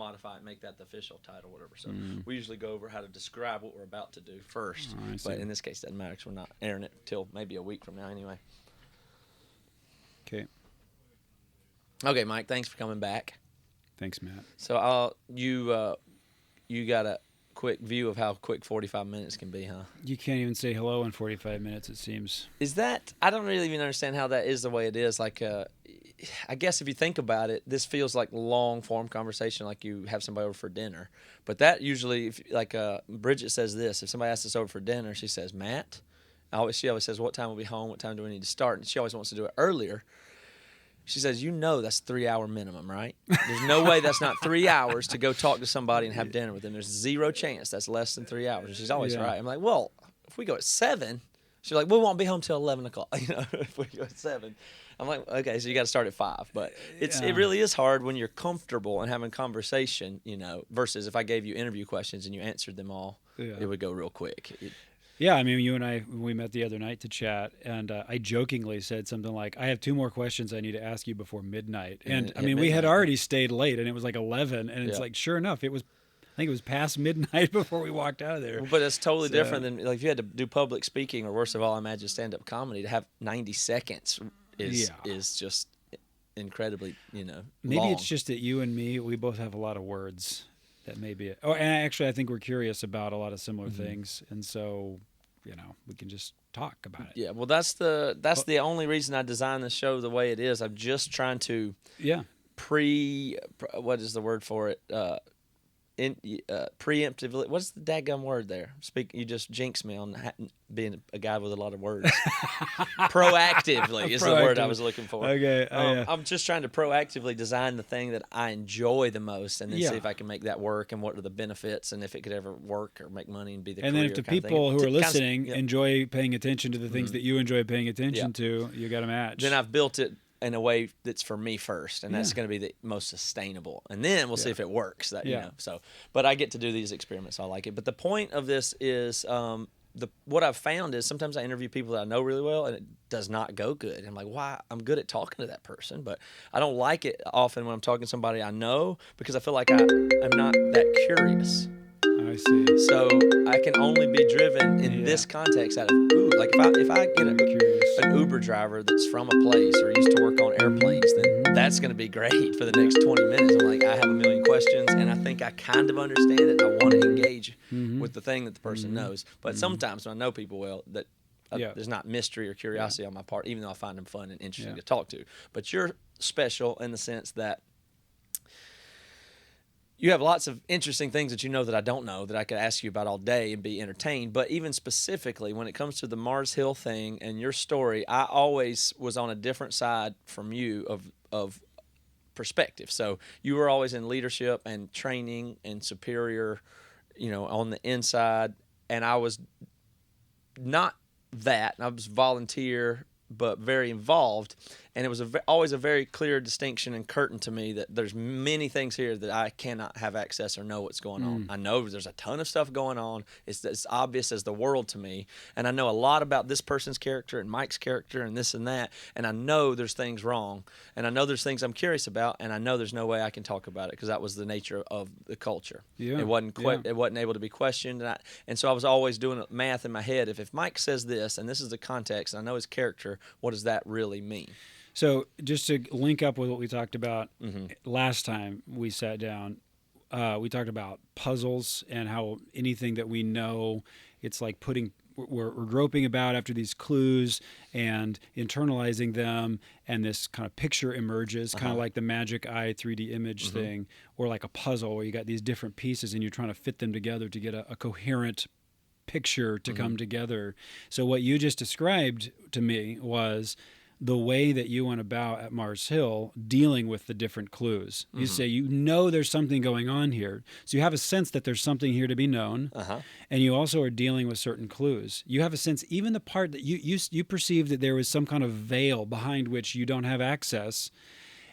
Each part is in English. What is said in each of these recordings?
modify it and make that the official title, whatever. So we usually go over how to describe what we're about to do first. Oh, but in this case, it doesn't matter because we're not airing it till maybe a week from now anyway. Okay. Okay, Mike, thanks for coming back. Thanks, Matt. So you got a quick view of how quick 45 minutes can be, huh? You can't even say hello in 45 minutes, it seems. Is that, I don't really even understand how that is the way it is. Like, I guess if you think about it, this feels like long form conversation, like you have somebody over for dinner. But that usually, Bridget says this, if somebody asks us over for dinner, she says, Matt, she always says, what time will be home? What time do we need to start? And she always wants to do it earlier. She says, that's 3 hour minimum, right? There's no way that's not 3 hours to go talk to somebody and have dinner with them. There's zero chance that's less than 3 hours. And she's always right. I'm like, well, if we go at 7, she's like, we won't be home till 11 o'clock. If we go at 7. I'm like, okay, so you got to start at 5. But it really is hard when you're comfortable and having conversation, versus if I gave you interview questions and you answered them all, it would go real quick. Yeah, I mean, you and I, we met the other night to chat, and I jokingly said something like, I have 2 more questions I need to ask you before midnight. And I mean, we had already stayed late, and it was like 11, and it's like, sure enough, I think it was past midnight before we walked out of there. But it's totally different than, like, if you had to do public speaking, or worst of all, I imagine stand-up comedy, to have 90 seconds is just incredibly, Maybe long. It's just that you and me, we both have a lot of words. That may be it. Oh, and actually, I think we're curious about a lot of similar things, and so... we can just talk about it. Yeah, well, that's the only reason I designed the show the way it is. I'm just trying to what is the word for it? Preemptively. What's the daggum word there? You just jinxed me on being a guy with a lot of words. Proactively is the word I was looking for. Okay. I'm just trying to proactively design the thing that I enjoy the most, and then see if I can make that work, and what are the benefits, and if it could ever work or make money and be the. And then if the people who are listening enjoy paying attention to the things that you enjoy paying attention to, you got a match. Then I've built it in a way that's for me first, and that's going to be the most sustainable, and then we'll see if it works. But I get to do these experiments, so I like it. But the point of this is, what I've found is sometimes I interview people that I know really well, and it does not go good. I'm like, why? I'm good at talking to that person, but I don't like it often when I'm talking to somebody I know, because I feel like I'm not that curious. I see. So I can only be driven in this context out of like if I get an Uber driver that's from a place or used to work on airplanes, then that's going to be great for the next 20 minutes. I'm like, I have a million questions, and I think I kind of understand it, and I want to engage with the thing that the person knows. But sometimes when I know people well, that there's not mystery or curiosity on my part, even though I find them fun and interesting to talk to. But you're special in the sense that you have lots of interesting things that you know that I don't know, that I could ask you about all day and be entertained. But even specifically when it comes to the Mars Hill thing and your story, I always was on a different side from you of perspective. So you were always in leadership and training and superior, on the inside. And I was not that. I was volunteer, but very involved. And it was always a very clear distinction and curtain to me that there's many things here that I cannot have access or know what's going on. I know there's a ton of stuff going on. It's obvious as the world to me. And I know a lot about this person's character and Mike's character and this and that. And I know there's things wrong. And I know there's things I'm curious about. And I know there's no way I can talk about it because that was the nature of the culture. Yeah. It wasn't able to be questioned. And so I was always doing math in my head. If Mike says this, and this is the context, and I know his character, what does that really mean? So just to link up with what we talked about last time we sat down, we talked about puzzles and how anything that we know, it's like we're groping about after these clues and internalizing them, and this kind of picture emerges, kind of like the magic eye 3D image thing, or like a puzzle where you got these different pieces and you're trying to fit them together to get a coherent picture to come together. So what you just described to me was the way that you went about at Mars Hill dealing with the different clues. You say, there's something going on here. So you have a sense that there's something here to be known. And you also are dealing with certain clues. You have a sense, even the part that you perceive that there was some kind of veil behind which you don't have access.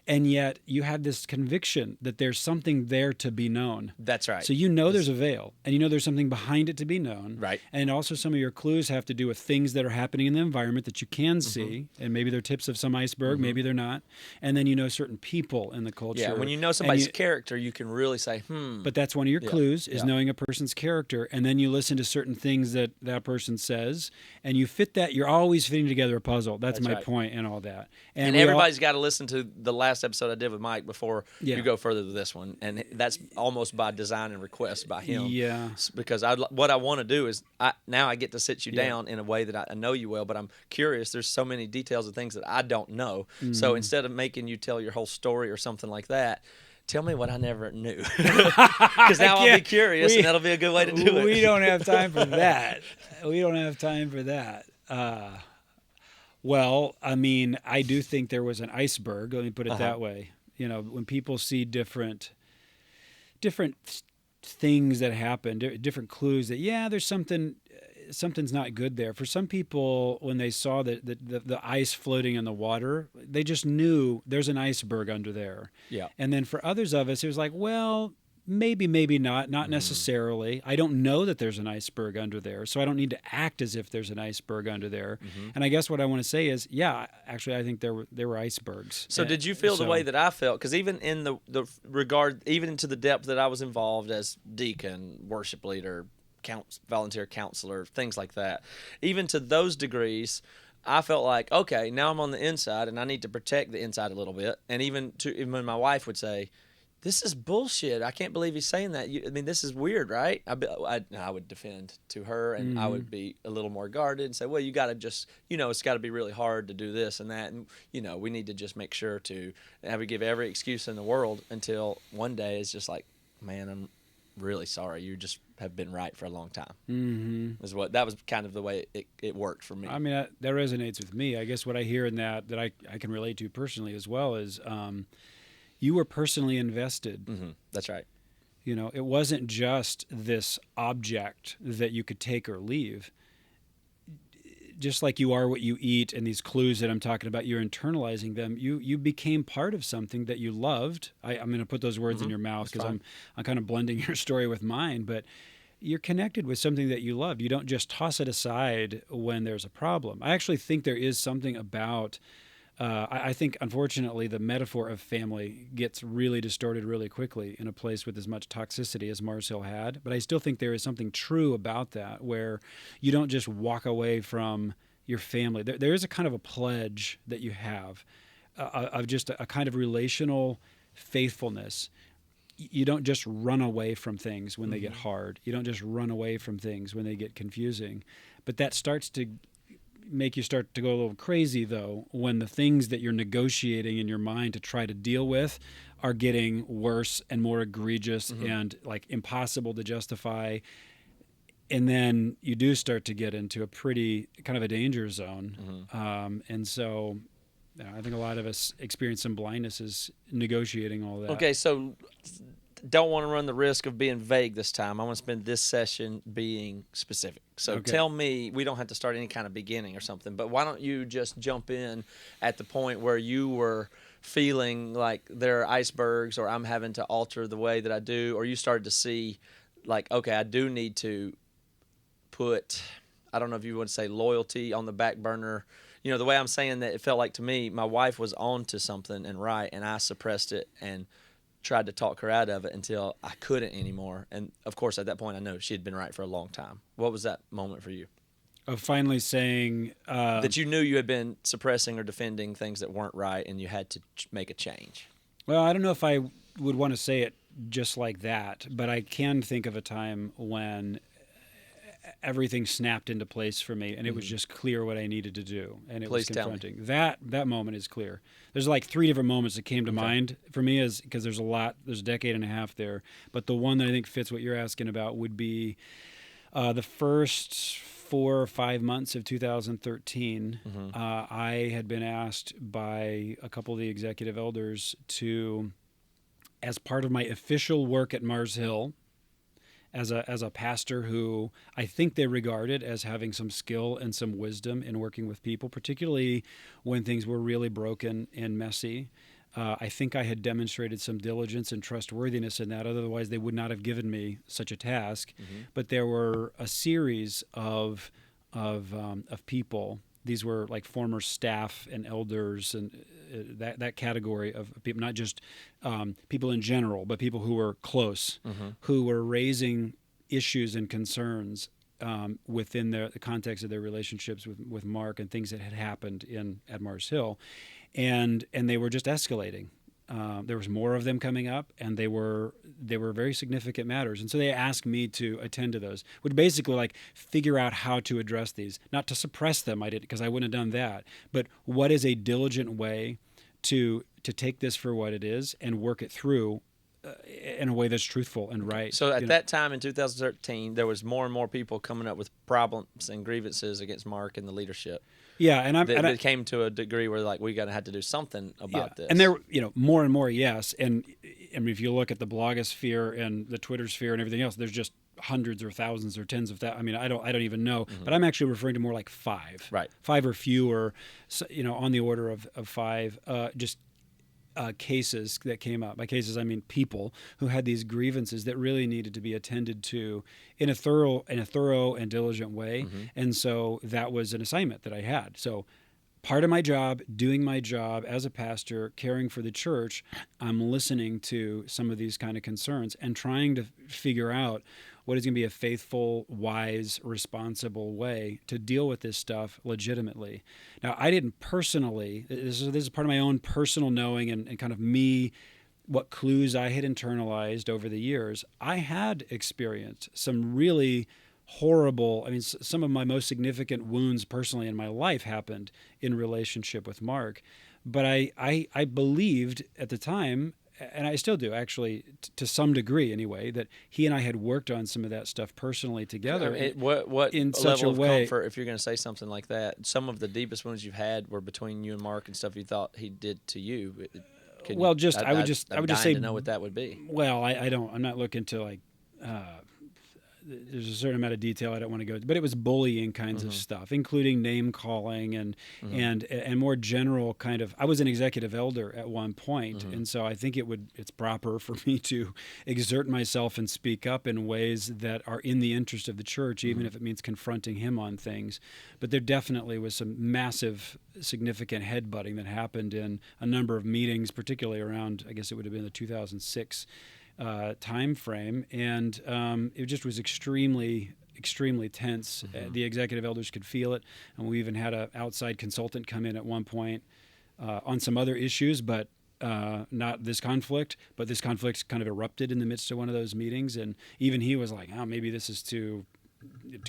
And yet you have this conviction that there's something there to be known. That's right. So there's a veil, and there's something behind it to be known. Right. And also some of your clues have to do with things that are happening in the environment that you can see, and maybe they're tips of some iceberg, maybe they're not. And then certain people in the culture. Yeah, when you know somebody's character, you can really say, But that's one of your clues, is knowing a person's character. And then you listen to certain things that person says, and you fit that. You're always fitting together a puzzle. That's my point and all that. And everybody's got to listen to the last episode I did with Mike before you go further with this one. And that's almost by design and request by him. Yeah. Because what I want to do is, now I get to sit you down in a way that I know you well, but I'm curious. There's so many details of things that I don't know. So instead of making you tell your whole story or something like that, tell me what I never knew. Because now I'll be curious, and that'll be a good way to do it. We don't have time for that. We don't have time for that. Well, I mean, I do think there was an iceberg. Let me put it that way. When people see different things that happen, different clues that there's something's not good there. For some people, when they saw the ice floating in the water, they just knew there's an iceberg under there. Yeah. And then for others of us, it was like, well, maybe not necessarily. I don't know that there's an iceberg under there, so I don't need to act as if there's an iceberg under there. And I guess what I want to say is, actually, I think there were icebergs. So did you feel the way that I felt? Because even in the regard, even into the depth that I was involved as deacon, worship leader, volunteer counselor, things like that, even to those degrees, I felt like, okay, now I'm on the inside, and I need to protect the inside a little bit. And even when my wife would say, this is bullshit. I can't believe he's saying that. This is weird, right? I would defend to her, and I would be a little more guarded and say, well, you got to just, it's got to be really hard to do this and that. And, we need to just make sure to give every excuse in the world until one day it's just like, man, I'm really sorry. You just have been right for a long time. That was kind of the way it worked for me. I mean, that resonates with me. I guess what I hear in that I can relate to personally as well is, you were personally invested. That's right. It wasn't just this object that you could take or leave. Just like you are what you eat, and these clues that I'm talking about, you're internalizing them. You became part of something that you loved. I'm going to put those words in your mouth because I'm kind of blending your story with mine, but you're connected with something that you loved. You don't just toss it aside when there's a problem. I actually think there is something about I think, unfortunately, the metaphor of family gets really distorted really quickly in a place with as much toxicity as Mars Hill had. But I still think there is something true about that, where you don't just walk away from your family. There is a kind of a pledge that you have of just a kind of relational faithfulness. You don't just run away from things when they get hard. You don't just run away from things when they get confusing. But that starts to make you start to go a little crazy, though, when the things that you're negotiating in your mind to try to deal with are getting worse and more egregious and like impossible to justify. And then you do start to get into a pretty kind of a danger zone. And so I think a lot of us experience some blindnesses negotiating all that. Okay, so don't want to run the risk of being vague this time. I want to spend this session being specific. So tell me, we don't have to start any kind of beginning or something, but why don't you just jump in at the point where you were feeling like there are icebergs, or I'm having to alter the way that I do, or you started to see like, okay, I do need to put, I don't know if you would say loyalty on the back burner. The way I'm saying that, it felt like to me, my wife was on to something and right, and I suppressed it and tried to talk her out of it until I couldn't anymore. And of course, at that point, I know she had been right for a long time. What was that moment for you? Of finally saying that you knew you had been suppressing or defending things that weren't right, and you had to make a change. Well, I don't know if I would want to say it just like that, but I can think of a time when everything snapped into place for me, and it was just clear what I needed to do, and it was confronting. That moment is clear. There's like 3 different moments that came to mind for me, is because there's a decade and a half there, but the one that I think fits what you're asking about would be the first 4 or 5 months of 2013. I had been asked by a couple of the executive elders to, as part of my official work at Mars Hill, as a pastor who I think they regarded as having some skill and some wisdom in working with people, particularly when things were really broken and messy, I think I had demonstrated some diligence and trustworthiness in that. Otherwise, they would not have given me such a task. But there were a series of people. These were like former staff and elders and that category of people, not just people in general, but people who were close, who were raising issues and concerns within the context of their relationships with Mark and things that had happened at Mars Hill, and they were just escalating. There was more of them coming up, and they were very significant matters. And so they asked me to attend to those, would basically like figure out how to address these, not to suppress them. I did, because I wouldn't have done that. But what is a diligent way to take this for what it is and work it through in a way that's truthful and right. So at that time in 2013, there was more and more people coming up with problems and grievances against Mark and the leadership. Yeah, and it came to a degree where like we have to do something about this. And there, more and more, yes. And I mean, if you look at the blogosphere and the Twitter sphere and everything else, there's just hundreds or thousands or tens of thousands. I mean, I don't even know. But I'm actually referring to more like 5, right? 5 or fewer, on the order of 5. Just cases that came up. By cases, I mean people who had these grievances that really needed to be attended to in a thorough and diligent way. And so that was an assignment that I had. So part of my job, doing my job as a pastor, caring for the church, I'm listening to some of these kind of concerns and trying to figure out what is going to be a faithful, wise, responsible way to deal with this stuff legitimately. Now, I didn't personally, this is part of my own personal knowing and kind of me, what clues I had internalized over the years. I had experienced some really horrible, I mean, some of my most significant wounds personally in my life happened in relationship with Mark. But I believed at the time, and I still do actually, to some degree anyway, that he and I had worked on some of that stuff personally together. What in level such a of way, comfort, if you're going to say something like that, some of the deepest wounds you've had were between you and Mark and stuff you thought he did to you. I would just say to know what that would be. Well, I'm not looking to like. There's a certain amount of detail I don't want to go into, but it was bullying kinds of stuff, including name calling and more general kind of. I was an executive elder at one point, and so I think it's proper for me to exert myself and speak up in ways that are in the interest of the church, even if it means confronting him on things. But there definitely was some massive, significant headbutting that happened in a number of meetings, particularly around, I guess it would have been the 2006 time frame, and it just was extremely tense. The executive elders could feel it, and we even had an outside consultant come in at one point on some other issues, but not this conflict. But this conflict kind of erupted in the midst of one of those meetings, and even he was like, "Oh, maybe this is too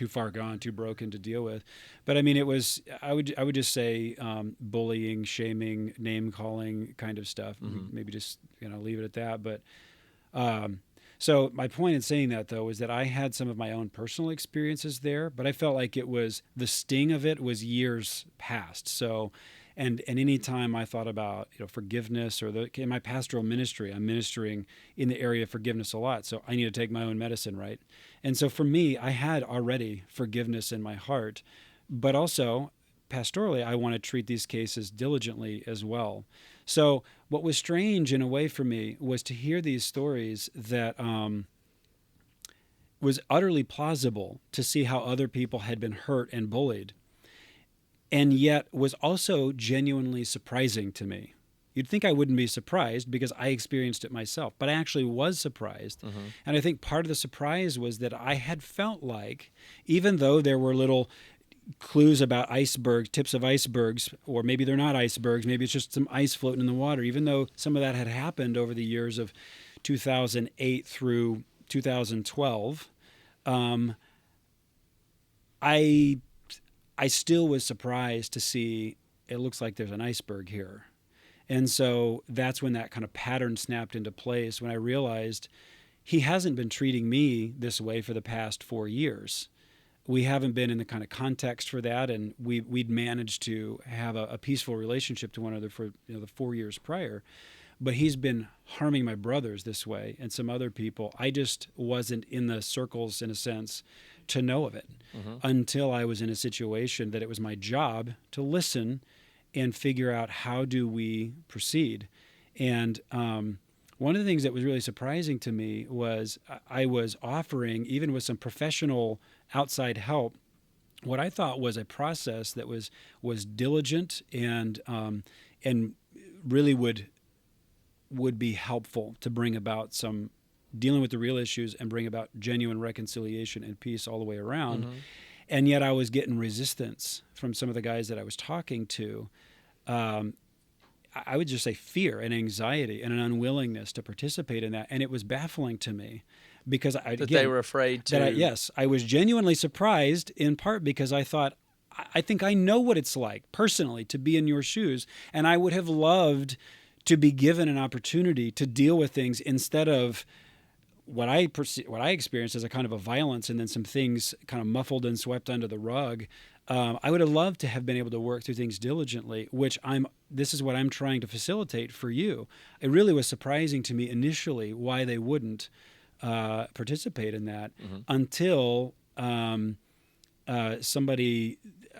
far gone, too broken to deal with." But I mean, it was, I would just say bullying, shaming, name calling kind of stuff. Maybe just leave it at that, but. So my point in saying that, though, is that I had some of my own personal experiences there, but I felt like the sting of it was years past. So, and any time I thought about forgiveness or in my pastoral ministry, I'm ministering in the area of forgiveness a lot. So I need to take my own medicine, right? And so for me, I had already forgiveness in my heart, but also pastorally, I want to treat these cases diligently as well. So what was strange in a way for me was to hear these stories that was utterly plausible to see how other people had been hurt and bullied, and yet was also genuinely surprising to me. You'd think I wouldn't be surprised because I experienced it myself, but I actually was surprised. And I think part of the surprise was that I had felt like, even though there were little clues about tips of icebergs, or maybe they're not icebergs, maybe it's just some ice floating in the water, even though some of that had happened over the years of 2008 through 2012, I still was surprised to see it looks like there's an iceberg here. And so that's when that kind of pattern snapped into place, when I realized he hasn't been treating me this way for the past 4 years. We haven't been in the kind of context for that, and we'd managed to have a peaceful relationship to one another for the 4 years prior. But he's been harming my brothers this way and some other people. I just wasn't in the circles, in a sense, to know of it until I was in a situation that it was my job to listen and figure out how do we proceed. And one of the things that was really surprising to me was I was offering, even with some professional outside help, what I thought was a process that was diligent and really would be helpful to bring about some dealing with the real issues and bring about genuine reconciliation and peace all the way around. Mm-hmm. And yet I was getting resistance from some of the guys that I was talking to. I would just say fear and anxiety and an unwillingness to participate in that. And it was baffling to me because They were afraid to. Yes, I was genuinely surprised, in part because I thought, I think I know what it's like personally to be in your shoes. And I would have loved to be given an opportunity to deal with things instead of what I experienced as a kind of a violence and then some things kind of muffled and swept under the rug. I would have loved to have been able to work through things diligently, which this is what I'm trying to facilitate for you. It really was surprising to me initially why they wouldn't participate in that until somebody,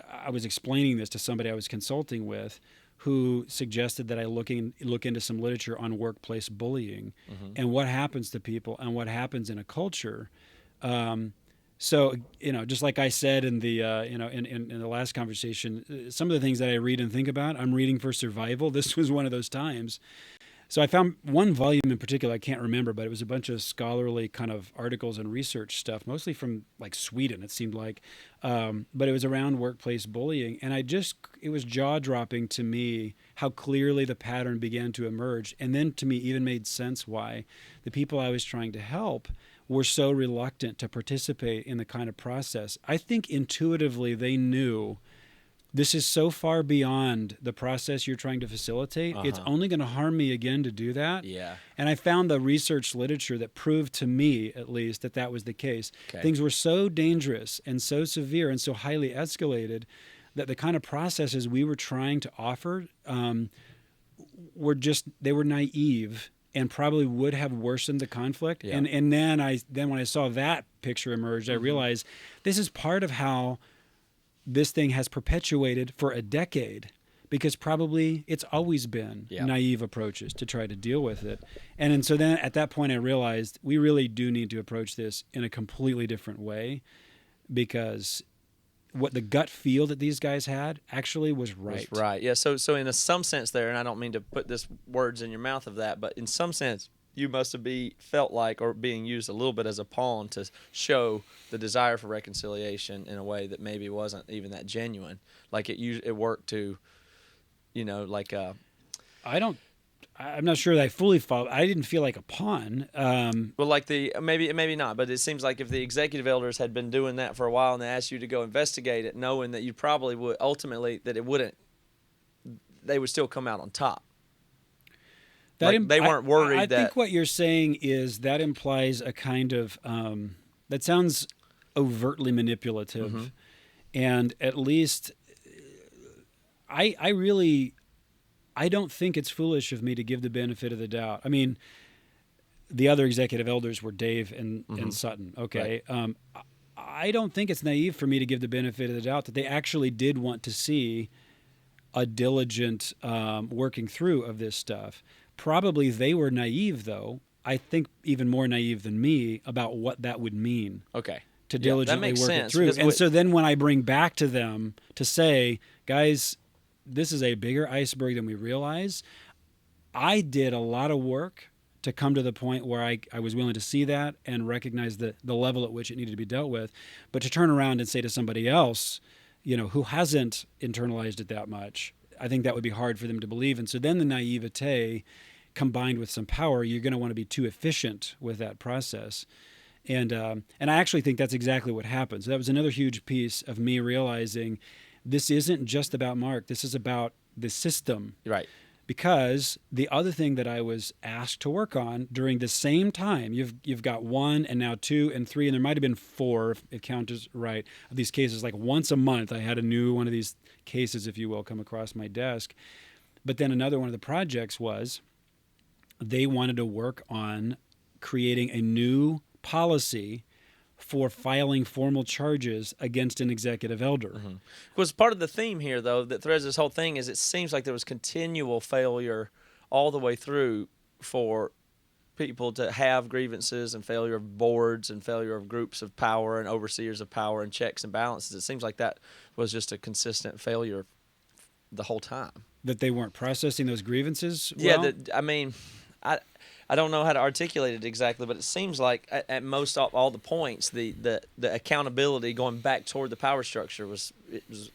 I was explaining this to somebody I was consulting with, who suggested that I look into some literature on workplace bullying and what happens to people and what happens in a culture. So, just like I said in the in the last conversation, some of the things that I read and think about, I'm reading for survival. This was one of those times. So I found one volume in particular, I can't remember, but it was a bunch of scholarly kind of articles and research stuff, mostly from like Sweden, it seemed like. But it was around workplace bullying. And it was jaw-dropping to me how clearly the pattern began to emerge. And then to me even made sense why the people I was trying to help were so reluctant to participate in the kind of process. I think intuitively they knew this is so far beyond the process you're trying to facilitate. It's only going to harm me again to do that. Yeah. And I found the research literature that proved to me, at least, that was the case. Okay. Things were so dangerous and so severe and so highly escalated that the kind of processes we were trying to offer they were naive and probably would have worsened the conflict. Yeah. And then when I saw that picture emerge, I realized this is part of how this thing has perpetuated for a decade, because probably it's always been naive approaches to try to deal with it. And so then at that point I realized we really do need to approach this in a completely different way, because what the gut feel that these guys had actually was right. Was right. Yeah. So in some sense there, and I don't mean to put this words in your mouth of that, but in some sense you must have felt like or being used a little bit as a pawn to show the desire for reconciliation in a way that maybe wasn't even that genuine. Like it worked to, I'm not sure that I fully follow. I didn't feel like a pawn. Well, like maybe not, but it seems like if the executive elders had been doing that for a while and they asked you to go investigate it, knowing that you probably would ultimately they would still come out on top. They weren't worried I that. think what you're saying is that implies a kind of that sounds overtly manipulative, and at least I don't think it's foolish of me to give the benefit of the doubt. I mean, the other executive elders were Dave and Sutton. Okay. Right. I don't think it's naive for me to give the benefit of the doubt that they actually did want to see a diligent working through of this stuff. Probably they were naive, though. I think even more naive than me about what that would mean. Okay. To diligently work it sense, through. And so then when I bring back to them to say, guys, this is a bigger iceberg than we realize, I did a lot of work to come to the point where I was willing to see that and recognize the level at which it needed to be dealt with. But to turn around and say to somebody else, who hasn't internalized it that much, I think that would be hard for them to believe. And so then the naivete combined with some power, you're going to want to be too efficient with that process. And I actually think that's exactly what happened. So that was another huge piece of me realizing this isn't just about Mark. This is about the system. Right. Because the other thing that I was asked to work on during the same time, you've got 1 and now 2 and 3, and there might have been 4, if it counts right, of these cases. Like once a month, I had a new one of these cases, if you will, come across my desk. But then another one of the projects was they wanted to work on creating a new policy for filing formal charges against an executive elder. Because part of the theme here, though, that threads this whole thing is it seems like there was continual failure all the way through for people to have grievances and failure of boards and failure of groups of power and overseers of power and checks and balances. It seems like that was just a consistent failure the whole time. That they weren't processing those grievances well? Yeah, I mean, I don't know how to articulate it exactly, but it seems like at most all the points, the accountability going back toward the power structure was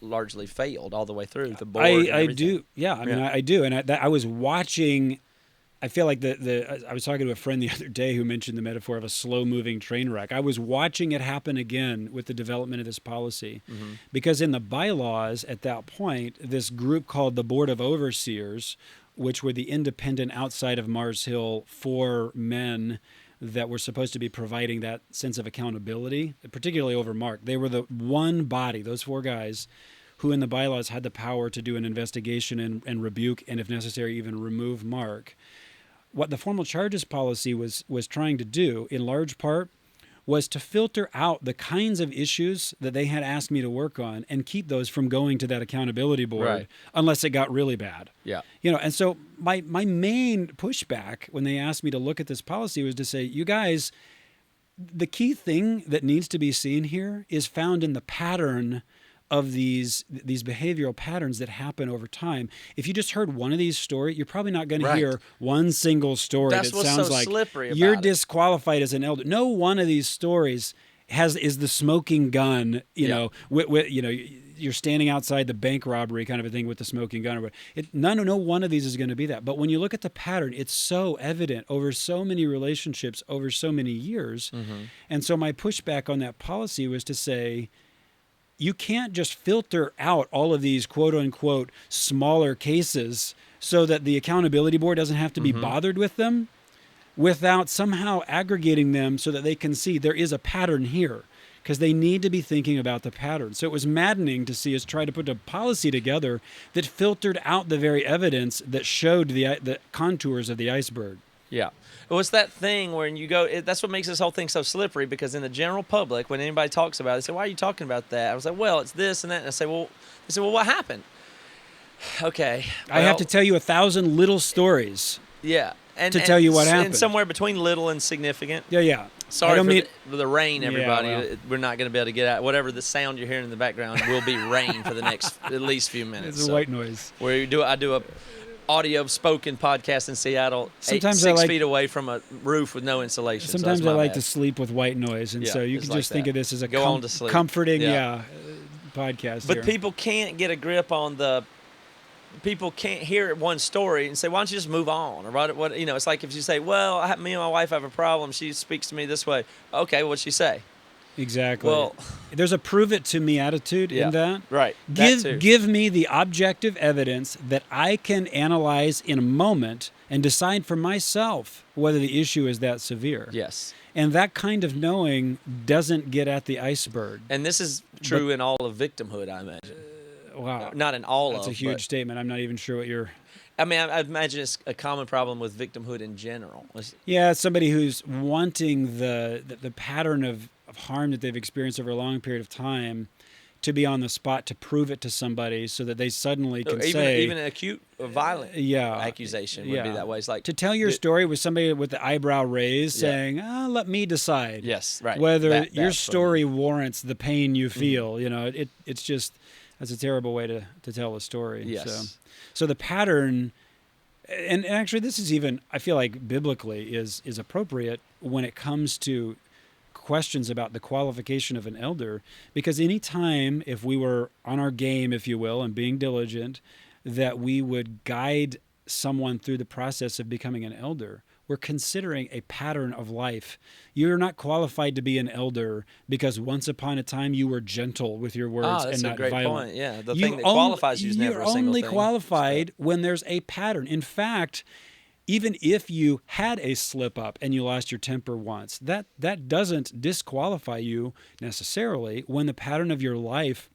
largely failed all the way through the board. I do, yeah. I mean, I do, and I was watching. I feel like I was talking to a friend the other day who mentioned the metaphor of a slow-moving train wreck. I was watching it happen again with the development of this policy, because in the bylaws at that point, this group called the Board of Overseers, which were the independent outside of Mars Hill 4 men that were supposed to be providing that sense of accountability, particularly over Mark. They were the one body, those 4 guys, who in the bylaws had the power to do an investigation and rebuke, and if necessary, even remove Mark. What the formal charges policy was trying to do, in large part, was to filter out the kinds of issues that they had asked me to work on and keep those from going to that accountability board unless it got really bad. Yeah. And so my main pushback when they asked me to look at this policy was to say, you guys, the key thing that needs to be seen here is found in the pattern of these behavioral patterns that happen over time. If you just heard one of these stories, you're probably not going to hear one single story that sounds like you're disqualified as an elder. No one of these stories is the smoking gun. You're standing outside the bank robbery kind of a thing with the smoking gun. No one of these is going to be that. But when you look at the pattern, it's so evident over so many relationships over so many years. And so my pushback on that policy was to say, you can't just filter out all of these quote unquote smaller cases so that the accountability board doesn't have to be bothered with them without somehow aggregating them so that they can see there is a pattern here, because they need to be thinking about the pattern. So it was maddening to see us try to put a policy together that filtered out the very evidence that showed the contours of the iceberg. Yeah. Well, it's that thing when you go, that's what makes this whole thing so slippery, because in the general public, when anybody talks about it, they say, why are you talking about that? I was like, well, it's this and that. And I say, well, what happened? Okay. Well, I have to tell you 1,000 little stories. Yeah. To tell you what happened. And somewhere between little and significant. Yeah. Sorry for the rain, everybody. Yeah, well, we're not going to be able to get out. Whatever the sound you're hearing in the background will be rain for the next at least few minutes. It's a white noise. I do a audio spoken podcast in Seattle, sometimes 6 feet away from a roof with no insulation. Sometimes I like to sleep with white noise, and so you can just think of this as a comforting podcast. But here. People can't get a grip on people can't hear one story and say, why don't you just move on? Or what it's like if you say, well, me and my wife have a problem. She speaks to me this way. Okay, what'd she say? Exactly. Well, there's a prove it to me attitude in that. Right. Give me the objective evidence that I can analyze in a moment and decide for myself whether the issue is that severe. Yes. And that kind of knowing doesn't get at the iceberg. And this is true in all of victimhood, I imagine. Wow. Not in all That's of. That's a huge statement. I'm not even sure what you're... I mean, I imagine it's a common problem with victimhood in general. Yeah, it's somebody who's wanting the pattern of harm that they've experienced over a long period of time to be on the spot to prove it to somebody so that they suddenly can say... Even an acute or violent accusation would be that way. It's like... To tell your story with somebody with the eyebrow raised saying, let me decide whether your story warrants the pain you feel. It's just... That's a terrible way to tell a story. Yes. So the pattern... And actually, this is even, I feel like biblically is appropriate when it comes to questions about the qualification of an elder, because any time if we were on our game, if you will, and being diligent, that we would guide someone through the process of becoming an elder, we're considering a pattern of life. You're not qualified to be an elder because once upon a time you were gentle with your words and not violent. That's a great point. Yeah, the thing that qualifies you is never a single thing. You're only qualified when there's a pattern. In fact, even if you had a slip up and you lost your temper once, that doesn't disqualify you necessarily when the pattern of your life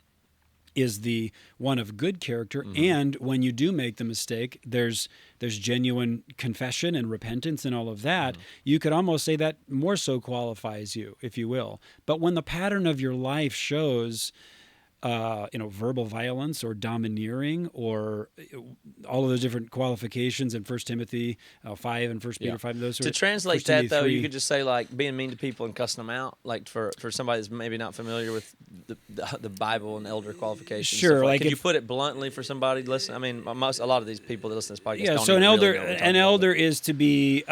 is the one of good character. And when you do make the mistake, there's genuine confession and repentance and all of that. You could almost say that more so qualifies you, if you will. But when the pattern of your life shows verbal violence or domineering or all of those different qualifications in 1 Timothy 5 and 1 Peter 5. Those To translate that, though, you could just say, like, being mean to people and cussing them out, like, for somebody that's maybe not familiar with the Bible and elder qualifications. Sure. Like, can you put it bluntly for somebody to listen? I mean, a lot of these people that listen to this podcast don't so even an elder, really know what we're talking an about. elder is to be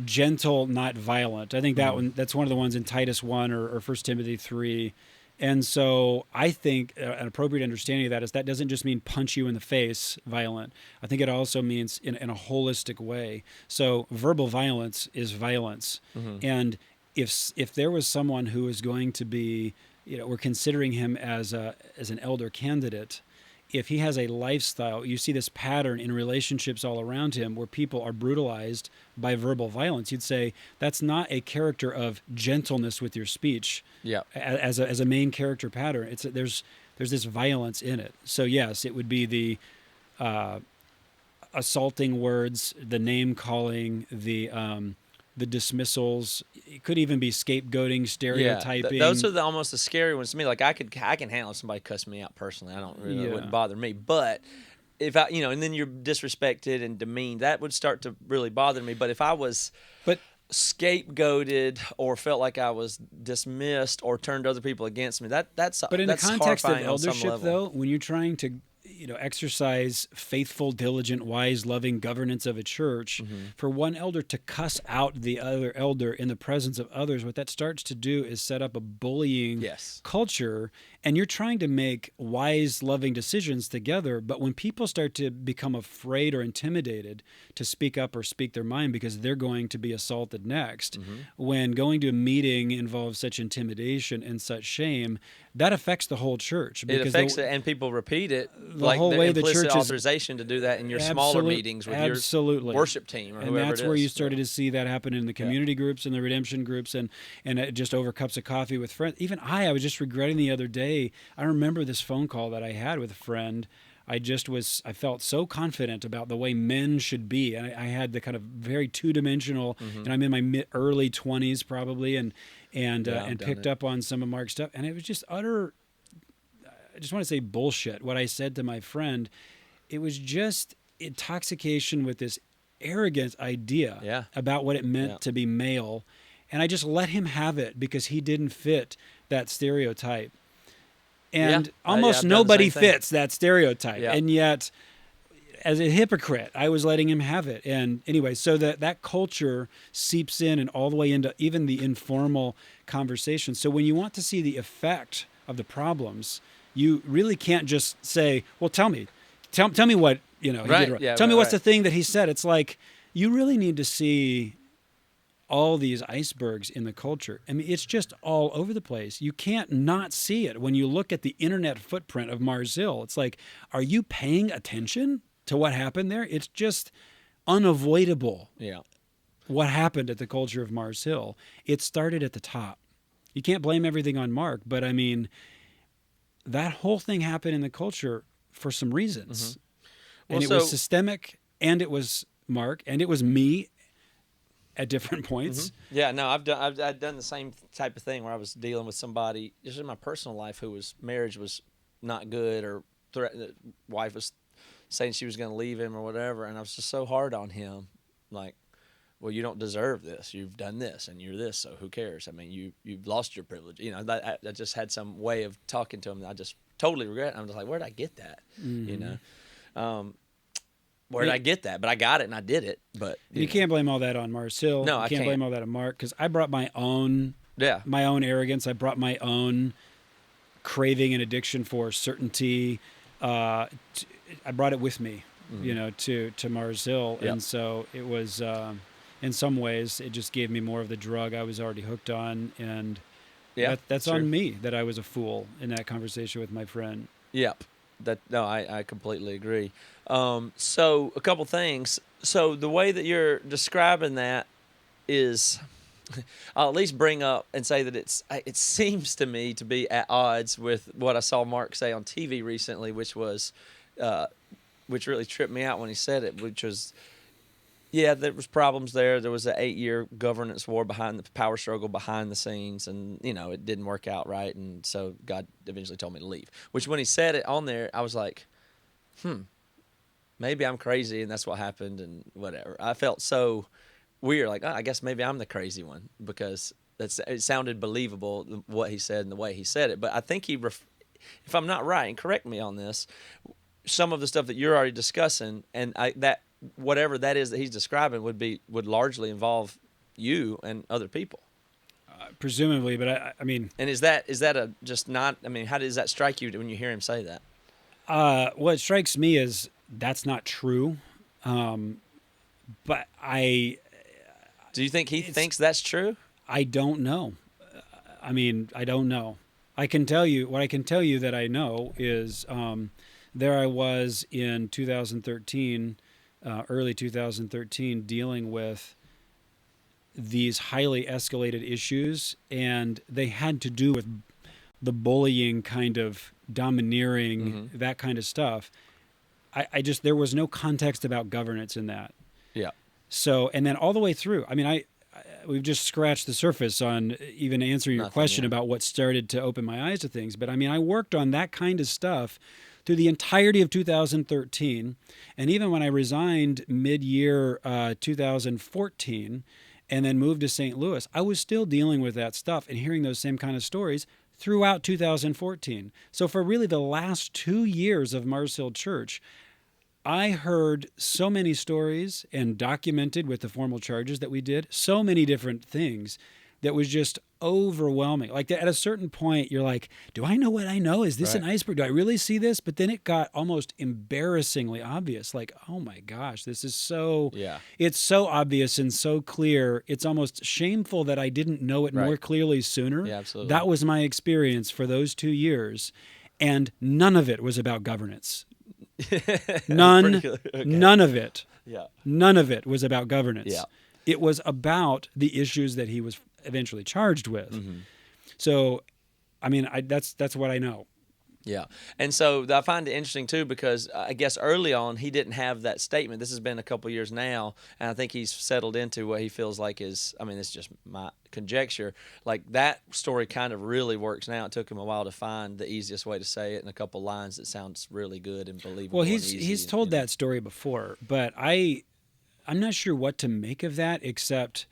gentle, not violent. I think that's one of the ones in Titus 1 or 1 Timothy 3. And so I think an appropriate understanding of that is that doesn't just mean punch you in the face violent. I think it also means in a holistic way. So verbal violence is violence. And if there was someone who is going to be, we're considering him as an elder candidate, if he has a lifestyle, you see this pattern in relationships all around him where people are brutalized by verbal violence, you'd say that's not a character of gentleness with your speech. Yeah. As a main character pattern, there's this violence in it. So yes, it would be the assaulting words, the name calling, the dismissals. It could even be scapegoating, stereotyping. Those are almost the scary ones to me. Like I can handle if somebody cuss me out personally. I don't really, it wouldn't bother me. But if I, and then you're disrespected and demeaned, that would start to really bother me. But if I was scapegoated or felt like I was dismissed or turned other people against me, that's But in the context of eldership, though, when you're trying to exercise faithful, diligent, wise, loving governance of a church, for one elder to cuss out the other elder in the presence of others, what that starts to do is set up a bullying culture, and you're trying to make wise, loving decisions together. But when people start to become afraid or intimidated to speak up or speak their mind because they're going to be assaulted next, when going to a meeting involves such intimidation and such shame, that affects the whole church. It affects it, and people repeat it. The whole way the church is authorization to do that in your smaller meetings with your worship team or whoever it is. And that's where you started to see that happen in the community groups and the redemption groups and just over cups of coffee with friends. Even I was just regretting the other day. I remember this phone call that I had with a friend. I felt so confident about the way men should be. And I had the kind of very two-dimensional, and I'm in my early 20s probably, and picked up on some of Mark's stuff. And it was just utter, I just want to say bullshit. What I said to my friend, it was just intoxication with this arrogant idea about what it meant to be male. And I just let him have it because he didn't fit that stereotype. And almost nobody fits that stereotype. Yeah. And yet, as a hypocrite, I was letting him have it. And anyway, so that culture seeps in and all the way into even the informal conversation. So when you want to see the effect of the problems, you really can't just say, well, tell me what, he did wrong. Tell me what's the thing that he said. It's like, you really need to see all these icebergs in the culture. I mean, it's just all over the place. You can't not see it when you look at the internet footprint of Mars Hill. It's like, are you paying attention to what happened there? It's just unavoidable. Yeah. What happened at the culture of Mars Hill? It started at the top. You can't blame everything on Mark, but I mean, that whole thing happened in the culture for some reasons. And it was systemic, and it was Mark, and it was me at different points. Yeah, no, I've done the same type of thing where I was dealing with somebody just in my personal life whose marriage was not good, or the wife was saying she was going to leave him or whatever, and I was just so hard on him, like, well, you don't deserve this. You've done this, and you're this, so who cares? I mean, you've lost your privilege. I just had some way of talking to him that I just totally regret. I'm just like, where did I get that? Where did I get that? But I got it, and I did it. But you can't blame all that on Mars Hill. No, I can't blame all that on Mark, because I brought my own arrogance. I brought my own craving and addiction for certainty. I brought it with me, to Mars Hill, and so it was. In some ways, it just gave me more of the drug I was already hooked on, and that's on me that I was a fool in that conversation with my friend. Yep. I completely agree. So a couple things. So the way that you're describing that is, I'll at least bring up and say that it seems to me to be at odds with what I saw Mark say on TV recently, which really tripped me out when he said it, which was, Yeah, there was problems there. There was an 8-year governance war behind the power struggle behind the scenes, and it didn't work out right. And so God eventually told me to leave. Which when He said it on there, I was like, maybe I'm crazy, and that's what happened, and whatever. I felt so weird, like, oh, I guess maybe I'm the crazy one, because it sounded believable what He said and the way He said it. But I think if I'm not right, and correct me on this, some of the stuff that you're already discussing, and that whatever that is that He's describing would largely involve you and other people. Presumably, but I mean, and is that just not? I mean, how does that strike you when you hear Him say that? What strikes me is that's not true. But do you think He thinks that's true? I don't know. I mean, I don't know. I can tell you what I can tell you that I know is there I was in 2013, early 2013, dealing with these highly escalated issues, and they had to do with the bullying, kind of domineering, that kind of stuff. I just, there was no context about governance in that. Yeah. So, and then all the way through, I mean, we've just scratched the surface on even answering your question about what started to open my eyes to things. But I mean, I worked on that kind of stuff through the entirety of 2013. And even when I resigned mid-year 2014 and then moved to St. Louis, I was still dealing with that stuff and hearing those same kind of stories throughout 2014. So for really the last 2 years of Mars Hill Church, I heard so many stories and documented with the formal charges that we did, so many different things that was just overwhelming. Like at a certain point, you're like, do I know what I know? Is this an iceberg? Do I really see this? But then it got almost embarrassingly obvious. Like, oh my gosh, this is so, it's so obvious and so clear. It's almost shameful that I didn't know it more clearly sooner. Yeah, absolutely. That was my experience for those 2 years. And none of it was about governance. None of it. Yeah. None of it was about governance. Yeah. It was about the issues that he was eventually charged with. So, I mean, that's what I know. Yeah. And so I find it interesting too, because I guess early on he didn't have that statement. This has been a couple years now, and I think he's settled into what he feels like is, I mean, it's just my conjecture, like that story kind of really works now. It took him a while to find the easiest way to say it in a couple lines that sounds really good and believable. Well, he's told that story before, but I'm not sure what to make of that, except,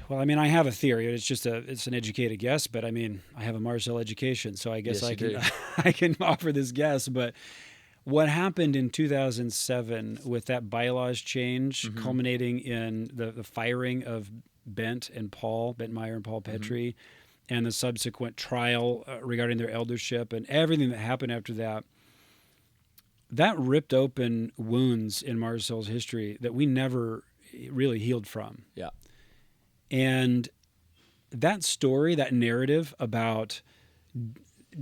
well, I mean, I have a theory. It's an educated guess, but I mean, I have a Mars Hill education, so I guess I can offer this guess. But what happened in 2007 with that bylaws change, culminating in the firing of Bent Meyer and Paul Petrie, and the subsequent trial regarding their eldership and everything that happened after that, that ripped open wounds in Mars Hill's history that we never really healed from. Yeah. And that story, that narrative about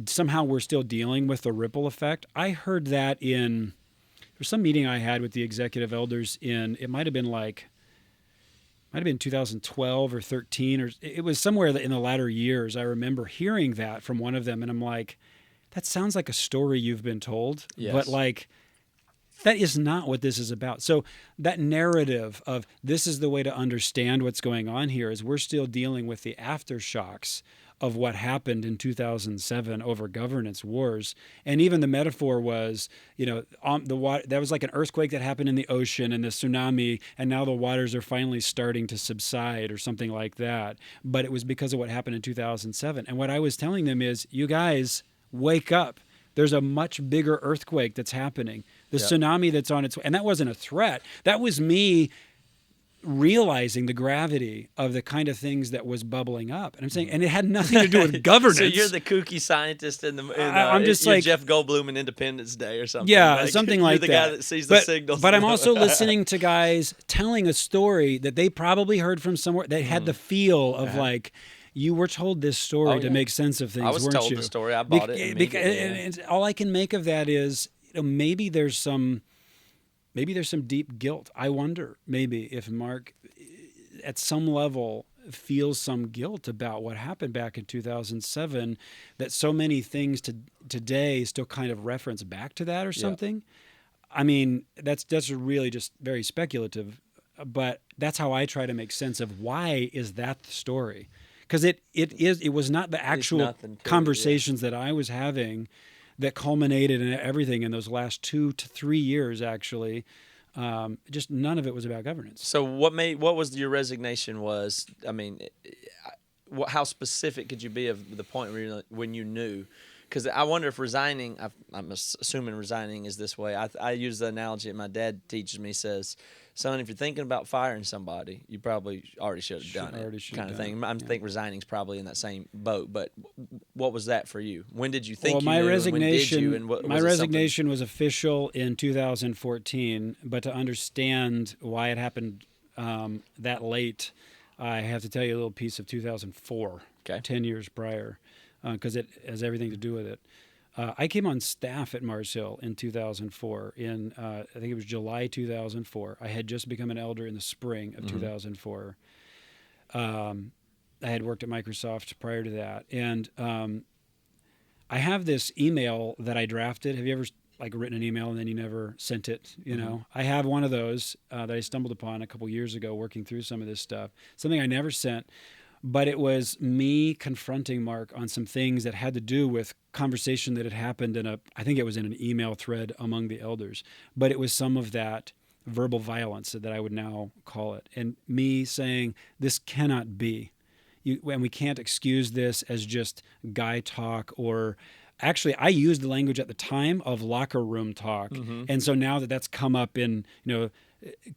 somehow we're still dealing with the ripple effect, I heard that in some meeting I had with the executive elders it might have been 2012 or 13, or it was somewhere in the latter years. I remember hearing that from one of them, and I'm like, that sounds like a story you've been told, but like, that is not what this is about. So that narrative of this is the way to understand what's going on here is we're still dealing with the aftershocks of what happened in 2007 over governance wars. And even the metaphor was, the water, that was like an earthquake that happened in the ocean and the tsunami, and now the waters are finally starting to subside or something like that. But it was because of what happened in 2007. And what I was telling them is, you guys, wake up. There's a much bigger earthquake that's happening. The tsunami that's on its way. And that wasn't a threat. That was me realizing the gravity of the kind of things that was bubbling up. And I'm saying, and it had nothing to do with governance. So you're the kooky scientist I'm just like Jeff Goldblum in Independence Day or something. Yeah, something like that. You're the guy that sees the signals. But I'm also listening to guys telling a story that they probably heard from somewhere that had the feel of like, you were told this story to make sense of things, weren't you? I was told the story. I bought it. And all I can make of that is, maybe there's some deep guilt. I wonder maybe if Mark, at some level, feels some guilt about what happened back in 2007, that so many things today still kind of reference back to that or something. I mean, that's really just very speculative, but that's how I try to make sense of why is that the story, because it was not the actual nothing to it, yeah. conversations that I was having that culminated in everything in those last 2 to 3 years actually. Just none of it was about governance. So what was your resignation was? I mean, how specific could you be of the point when you knew? Because I wonder if resigning, I'm assuming resigning is this way. I use the analogy that my dad teaches me, says, son, if you're thinking about firing somebody, you probably already should have done it, kind of thing. I think resigning is probably in that same boat. But what was that for you? When did you think well, you my knew, resignation, and when did you? my resignation was official in 2014, but to understand why it happened that late, I have to tell you a little piece of 2004, 10 years prior, because it has everything to do with it. I came on staff at Mars Hill in 2004. I think it was July 2004. I had just become an elder in the spring of 2004. I had worked at Microsoft prior to that, and I have this email that I drafted. Have you ever written an email and then you never sent it? You know, I have one of those that I stumbled upon a couple years ago working through some of this stuff. Something I never sent. But it was me confronting Mark on some things that had to do with conversation that had happened I think it was in an email thread among the elders. But it was some of that verbal violence that I would now call it. And me saying, this cannot be. And we can't excuse this as just guy talk, or actually I used the language at the time of locker room talk. And so now that's come up in,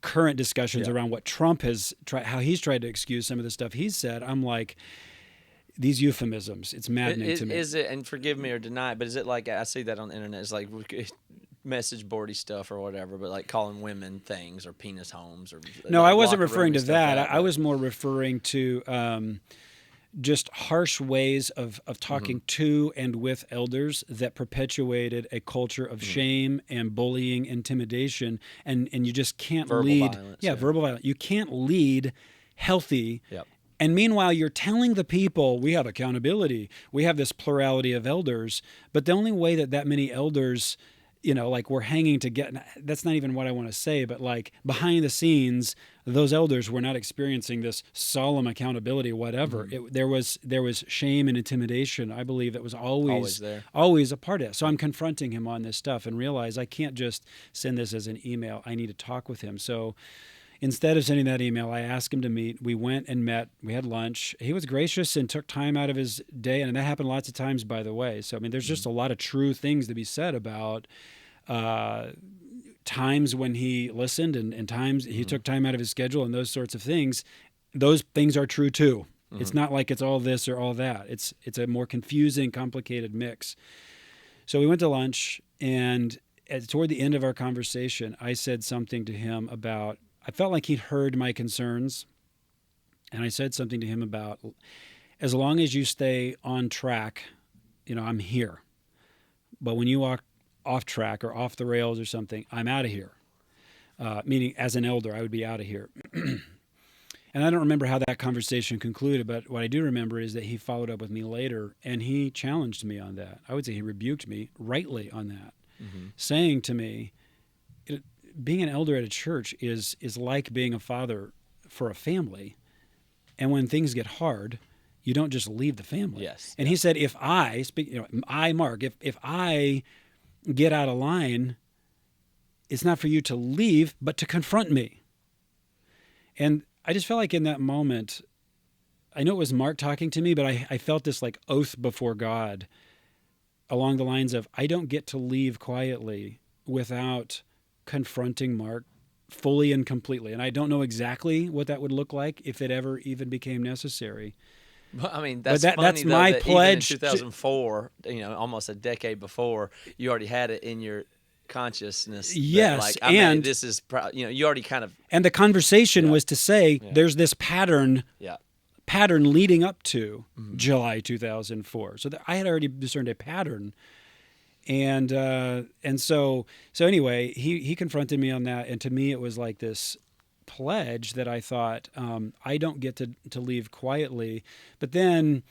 current discussions around what Trump has how he's tried to excuse some of the stuff he's said, I'm like, these euphemisms, it's maddening to me. Is it, and forgive me or deny it, but is it like, I see that on the internet, it's like message boardy stuff or whatever, but like calling women things or penis homes or no, like I wasn't locker room referring to stuff that. I was more referring to just harsh ways of talking to and with elders that perpetuated a culture of shame and bullying, intimidation, and you just can't lead. Verbal violence. You can't lead healthy. Yep. And meanwhile, you're telling the people, we have accountability. We have this plurality of elders. But the only way that many elders, we're hanging together, that's not even what I want to say, but behind the scenes, those elders were not experiencing this solemn accountability, whatever. There was shame and intimidation, I believe, that was always a part of it. So I'm confronting him on this stuff and realize I can't just send this as an email. I need to talk with him. So instead of sending that email, I asked him to meet. We went and met. We had lunch. He was gracious and took time out of his day. And that happened lots of times, by the way. So, I mean, there's just a lot of true things to be said about times when he listened and times he took time out of his schedule and those sorts of things. Those things are true too. It's not like it's all this or all that. It's a more confusing, complicated mix. So we went to lunch, and toward the end of our conversation, I said something to him about, I felt like he'd heard my concerns, and I said something to him about, as long as you stay on track, I'm here. But when you walk off track or off the rails or something, I'm out of here. Meaning, as an elder, I would be out of here. And I don't remember how that conversation concluded, but what I do remember is that he followed up with me later, and he challenged me on that. I would say he rebuked me rightly on that, saying to me, being an elder at a church is like being a father for a family. And when things get hard, you don't just leave the family. Yes. And he said, if Mark, if I get out of line, it's not for you to leave, but to confront me. And I just felt like in that moment, I know it was Mark talking to me, but I felt this oath before God along the lines of, I don't get to leave quietly without confronting Mark fully and completely. And I don't know exactly what that would look like if it ever even became necessary. Well, I mean, that's my pledge. Even in 2004, almost a decade before, you already had it in your consciousness. Yes, this is, you already kind of. And the conversation was to say, there's this pattern leading up to July 2004. So I had already discerned a pattern. And so anyway, he confronted me on that, and to me it was like this pledge that I thought, I don't get to leave quietly. But then,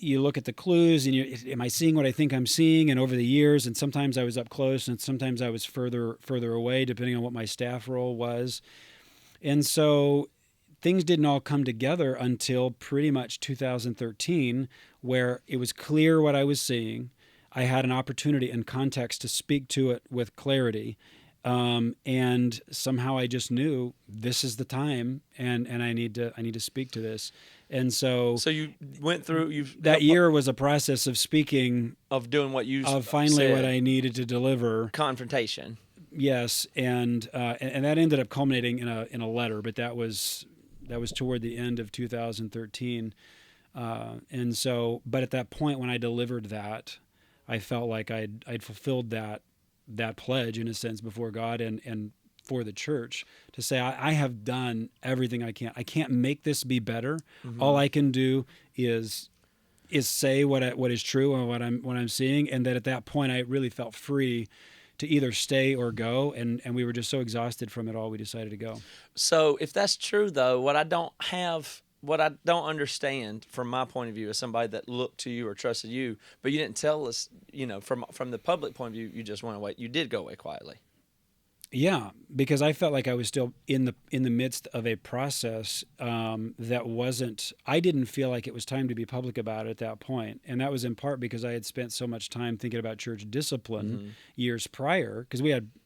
you look at the clues and am I seeing what I think I'm seeing? And over the years, and sometimes I was up close and sometimes I was further away, depending on what my staff role was. And so things didn't all come together until pretty much 2013, where it was clear what I was seeing. I had an opportunity and context to speak to it with clarity. And somehow I just knew this is the time, and I need to speak to this. And so you went through that year was a process of speaking, of doing what you of finally said, what I needed to deliver. Confrontation. Yes, and that ended up culminating in a letter, but that was toward the end of 2013. And so, but at that point when I delivered that, I felt like I'd fulfilled that pledge in a sense before God and for the church, to say I have done everything I can. I can't make this be better. Mm-hmm. All I can do is say what is true and what I'm seeing, and that at that point I really felt free to either stay or go, and we were just so exhausted from it all, we decided to go. So if that's true, though, what I don't understand from my point of view as somebody that looked to you or trusted you, but you didn't tell us, from the public point of view, you just went away. You did go away quietly. Yeah, because I felt like I was still in the midst of a process that wasn't. I didn't feel like it was time to be public about it at that point, and that was in part because I had spent so much time thinking about church discipline years prior. Because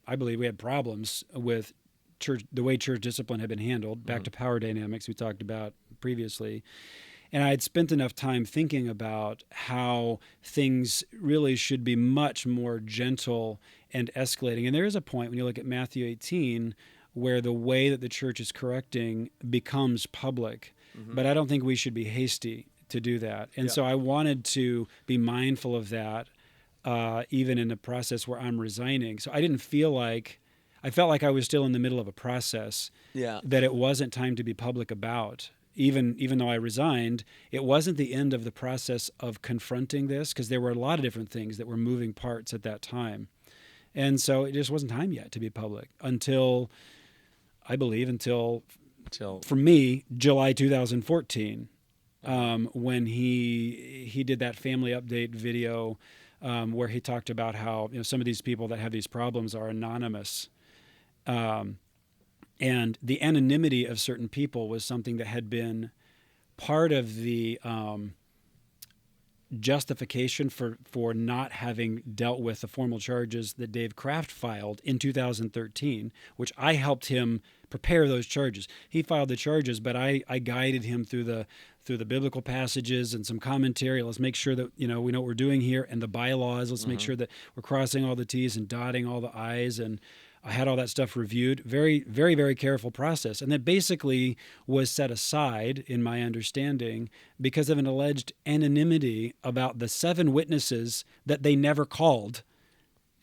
I believe we had problems with church, the way church discipline had been handled. Back to power dynamics we talked about previously. And I had spent enough time thinking about how things really should be much more gentle and escalating. And there is a point when you look at Matthew 18 where the way that the church is correcting becomes public. Mm-hmm. But I don't think we should be hasty to do that. And so I wanted to be mindful of that, even in the process where I'm resigning. So I felt like I was still in the middle of a process that it wasn't time to be public about. Even though I resigned, it wasn't the end of the process of confronting this, because there were a lot of different things that were moving parts at that time. And so it just wasn't time yet to be public until for me, July 2014, when he did that family update video where he talked about how some of these people that have these problems are anonymous. And the anonymity of certain people was something that had been part of the justification for not having dealt with the formal charges that Dave Kraft filed in 2013, which I helped him prepare those charges. He filed the charges, but I guided him through the biblical passages and some commentary. Let's make sure that we know what we're doing here, and the bylaws. Let's make sure that we're crossing all the T's and dotting all the I's, and I had all that stuff reviewed. Very, very, very careful process. And that basically was set aside, in my understanding, because of an alleged anonymity about the 7 witnesses that they never called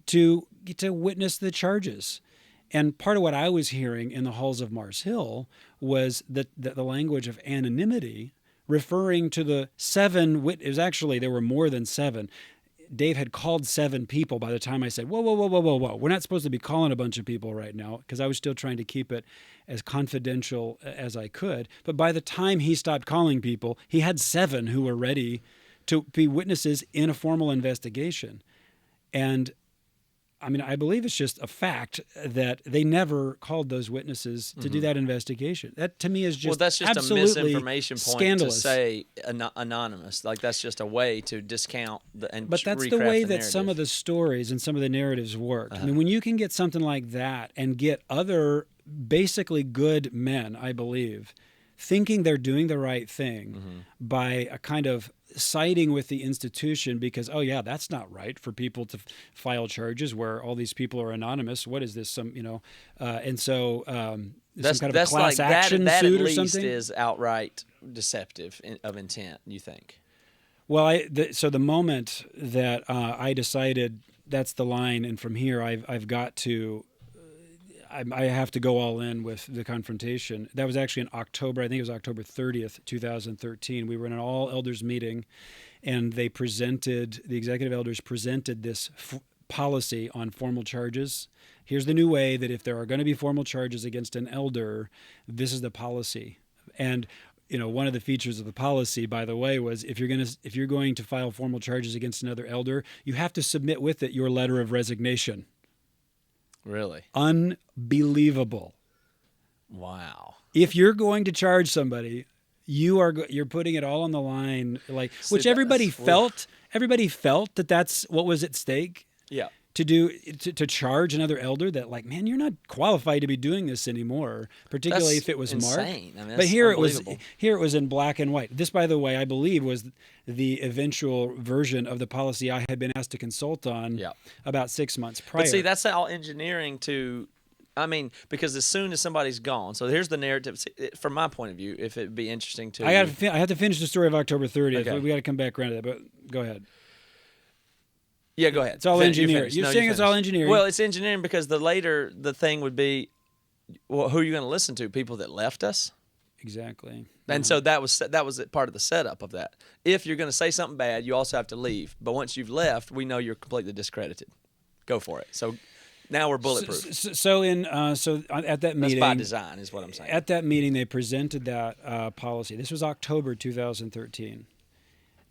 to witness the charges. And part of what I was hearing in the halls of Mars Hill was that the language of anonymity, referring to the 7 witnesses. Actually, there were more than 7. Dave had called 7 people by the time I said, whoa. We're not supposed to be calling a bunch of people right now, because I was still trying to keep it as confidential as I could. But by the time he stopped calling people, he had 7 who were ready to be witnesses in a formal investigation. And I mean, I believe it's just a fact that they never called those witnesses to do that investigation. That to me is just that's just a misinformation point scandalous. To say anonymous. Like that's just a way to discount But that's the way that some of the stories and some of the narratives work. I mean, when you can get something like that and get other basically good men, I believe, thinking they're doing the right thing by a kind of siding with the institution because, that's not right for people to file charges where all these people are anonymous. What is this? And so that's some kind of a class like action that suit at or least something is outright deceptive of intent. You think? Well, so the moment that I decided that's the line, and from here I've got to. I have to go all in with the confrontation. That was actually in October. I think it was October 30th, 2013. We were in an all elders meeting, and the executive elders presented this policy on formal charges. Here's the new way that if there are going to be formal charges against an elder, this is the policy. And one of the features of the policy, by the way, was if you're going to file formal charges against another elder, you have to submit with it your letter of resignation. Really? Unbelievable. Wow. If you're going to charge somebody, you're putting it all on the line, which everybody felt. Everybody felt that that's what was at stake. Yeah. To charge another elder that, like, man, you're not qualified to be doing this anymore, particularly if it was insane. Mark. I mean, but here it was in black and white. This, by the way, I believe was the eventual version of the policy I had been asked to consult on about 6 months prior. But see, that's all engineering to. I mean, because as soon as somebody's gone, so here's the narrative. From my point of view, if it'd be interesting to I have to finish the story of October 30th. Okay. We got to come back around to that, but go ahead. Yeah, go ahead. It's all engineering. You're saying it's all engineering. Well, it's engineering because the thing would be, well, who are you going to listen to? People that left us? Exactly. And so that was part of the setup of that. If you're going to say something bad, you also have to leave. But once you've left, we know you're completely discredited. Go for it. So now we're bulletproof. So at that meeting, that's by design, is what I'm saying. At that meeting, they presented that policy. This was October 2013.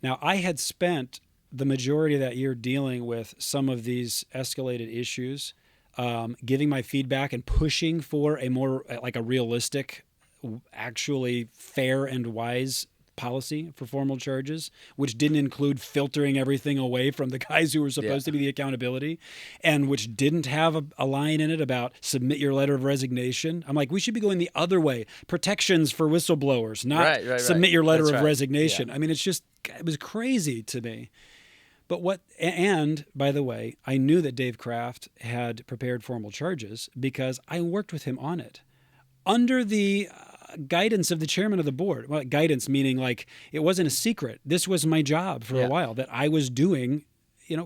Now, I had spent the majority of that year dealing with some of these escalated issues, giving my feedback and pushing for a more like a realistic, actually fair and wise policy for formal charges, which didn't include filtering everything away from the guys who were supposed to be the accountability, and which didn't have a line in it about submit your letter of resignation. I'm like, we should be going the other way. Protections for whistleblowers, not submit your letter of resignation. I mean, it was crazy to me. And by the way, I knew that Dave Kraft had prepared formal charges because I worked with him on it under the guidance of the chairman of the board. Well, guidance meaning like it wasn't a secret. This was my job for a while that I was doing,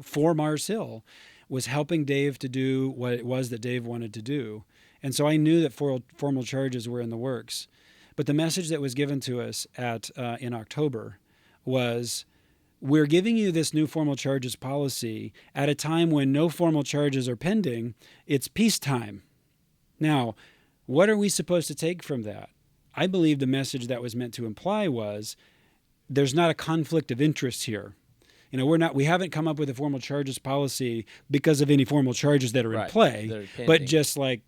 for Mars Hill, was helping Dave to do what it was that Dave wanted to do. And so I knew that formal charges were in the works. But the message that was given to us in October was, we're giving you this new formal charges policy at a time when no formal charges are pending. It's peacetime. Now, what are we supposed to take from that? I believe the message that was meant to imply was there's not a conflict of interest here. We haven't come up with a formal charges policy because of any formal charges that are in play, but just like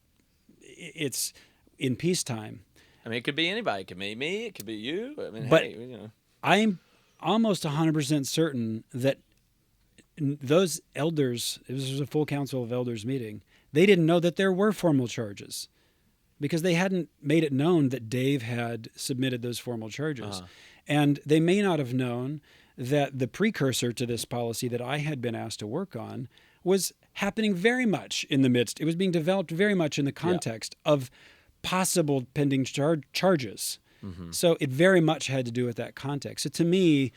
it's in peacetime. I mean, it could be anybody. It could be me. It could be you. I mean, I'm almost 100% certain that those elders, this was a full council of elders meeting, they didn't know that there were formal charges because they hadn't made it known that Dave had submitted those formal charges. Uh-huh. And they may not have known that the precursor to this policy that I had been asked to work on was happening very much in the midst. It was being developed very much in the context of possible pending charges. Mm-hmm. So it very much had to do with that context. So to me,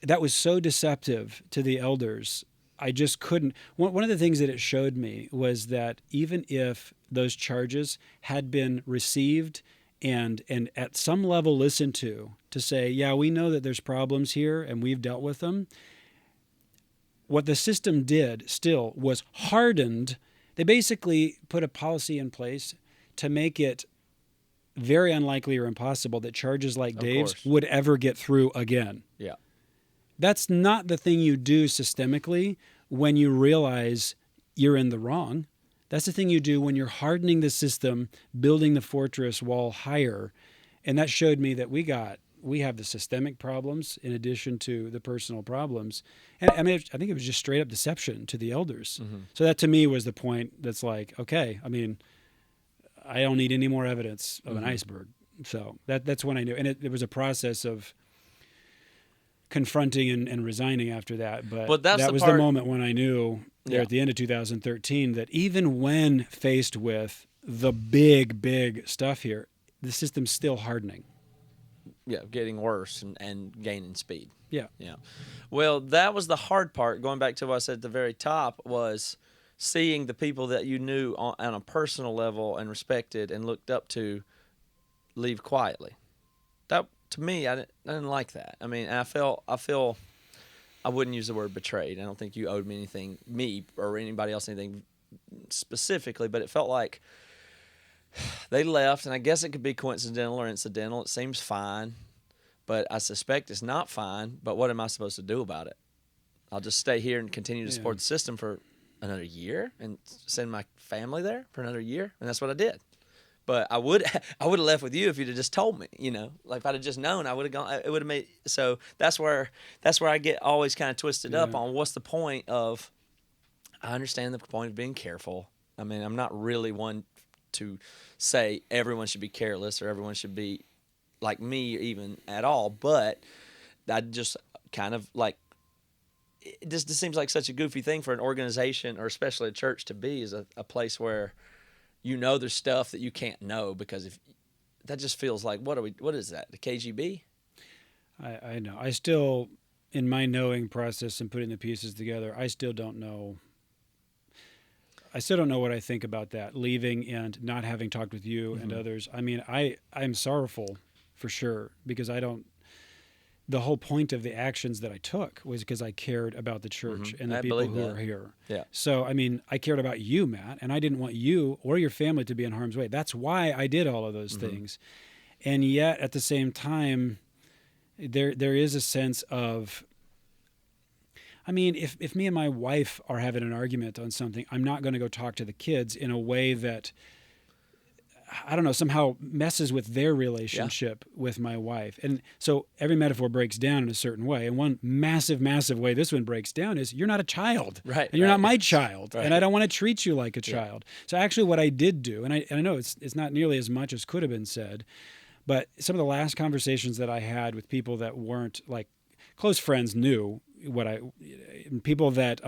that was so deceptive to the elders. I just couldn't. One of the things that it showed me was that even if those charges had been received and at some level listened to say, yeah, we know that there's problems here and we've dealt with them, what the system did still was hardened. They basically put a policy in place to make it very unlikely or impossible that charges like Dave's would ever get through again. Yeah. That's not the thing you do systemically when you realize you're in the wrong. That's the thing you do when you're hardening the system, building the fortress wall higher. And that showed me that we have the systemic problems in addition to the personal problems. And I mean, I think it was just straight up deception to the elders. Mm-hmm. So that to me was the point that's like, okay, I mean, I don't need any more evidence of an iceberg. So that's when I knew. And it was a process of confronting and resigning after that. But that was the moment when I knew there at the end of 2013 that even when faced with the big stuff here, the system's still hardening. Yeah, getting worse and gaining speed. Yeah. Yeah. Well, that was the hard part. Going back to what I said at the very top was seeing the people that you knew on a personal level and respected and looked up to leave quietly. That, to me, I didn't like that. I mean, I feel I wouldn't use the word betrayed. I don't think you owed me anything, me or anybody else anything specifically, but it felt like They left, and I guess it could be coincidental or incidental. It seems fine, but I suspect it's not fine. But what am I supposed to do about it? I'll just stay here and continue to support the system for another year and send my family there for another year, and that's what I did. But I would have left with you if you'd have just told me, like if I'd have just known, I would have gone. It would have made. So that's where I get always kind of twisted up on what's the point of. I understand the point of being careful. I mean, I'm not really one to say everyone should be careless or everyone should be like me even at all, but I just kind of like. It just seems like such a goofy thing for an organization or especially a church to be, is a place where there's stuff that you can't know, because if that just feels like what is that, the KGB? I know. I still, in my knowing process and putting the pieces together, I still don't know what I think about that, leaving and not having talked with you and others. I mean, I'm sorrowful for sure, because the whole point of the actions that I took was because I cared about the church and the people who are here. Yeah. So, I mean, I cared about you, Matt, and I didn't want you or your family to be in harm's way. That's why I did all of those things. And yet, at the same time, there is a sense of, I mean, if me and my wife are having an argument on something, I'm not going to go talk to the kids in a way that, I don't know, somehow messes with their relationship with my wife. And so every metaphor breaks down in a certain way. And one massive, massive way this one breaks down is you're not a child. Right. And you're not my child. Right. And I don't want to treat you like a child. So actually what I did do, and I know it's not nearly as much as could have been said, but some of the last conversations that I had with people that weren't like close friends knew people that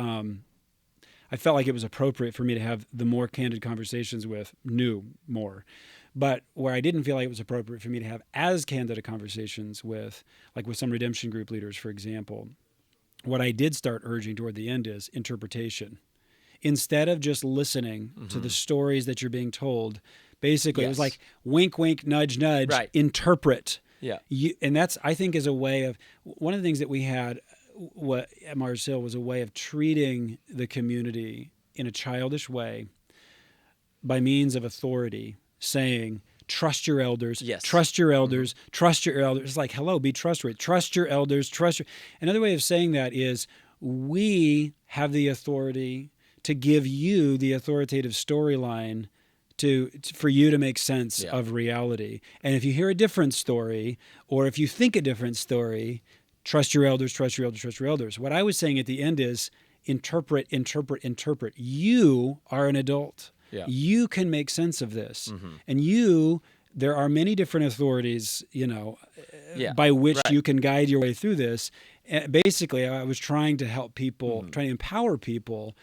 I felt like it was appropriate for me to have the more candid conversations with knew more. But where I didn't feel like it was appropriate for me to have as candid a conversations with, like with some redemption group leaders, for example, what I did start urging toward the end is interpretation. Instead of just listening to the stories that you're being told, basically it was like wink, wink, nudge, nudge, interpret. Yeah. And that's, I think, is a way of, one of the things that we had at Mars Hill was a way of treating the community in a childish way by means of authority, saying, trust your elders, trust your elders, trust your elders. It's like, hello, be trustworthy. Trust your elders, Another way of saying that is we have the authority to give you the authoritative storyline for you to make sense of reality. And if you hear a different story, or if you think a different story, trust your elders, trust your elders, trust your elders. What I was saying at the end is interpret, interpret, interpret. You are an adult. Yeah. You can make sense of this. And there are many different authorities, by which you can guide your way through this. Basically, I was trying to help people, trying to empower people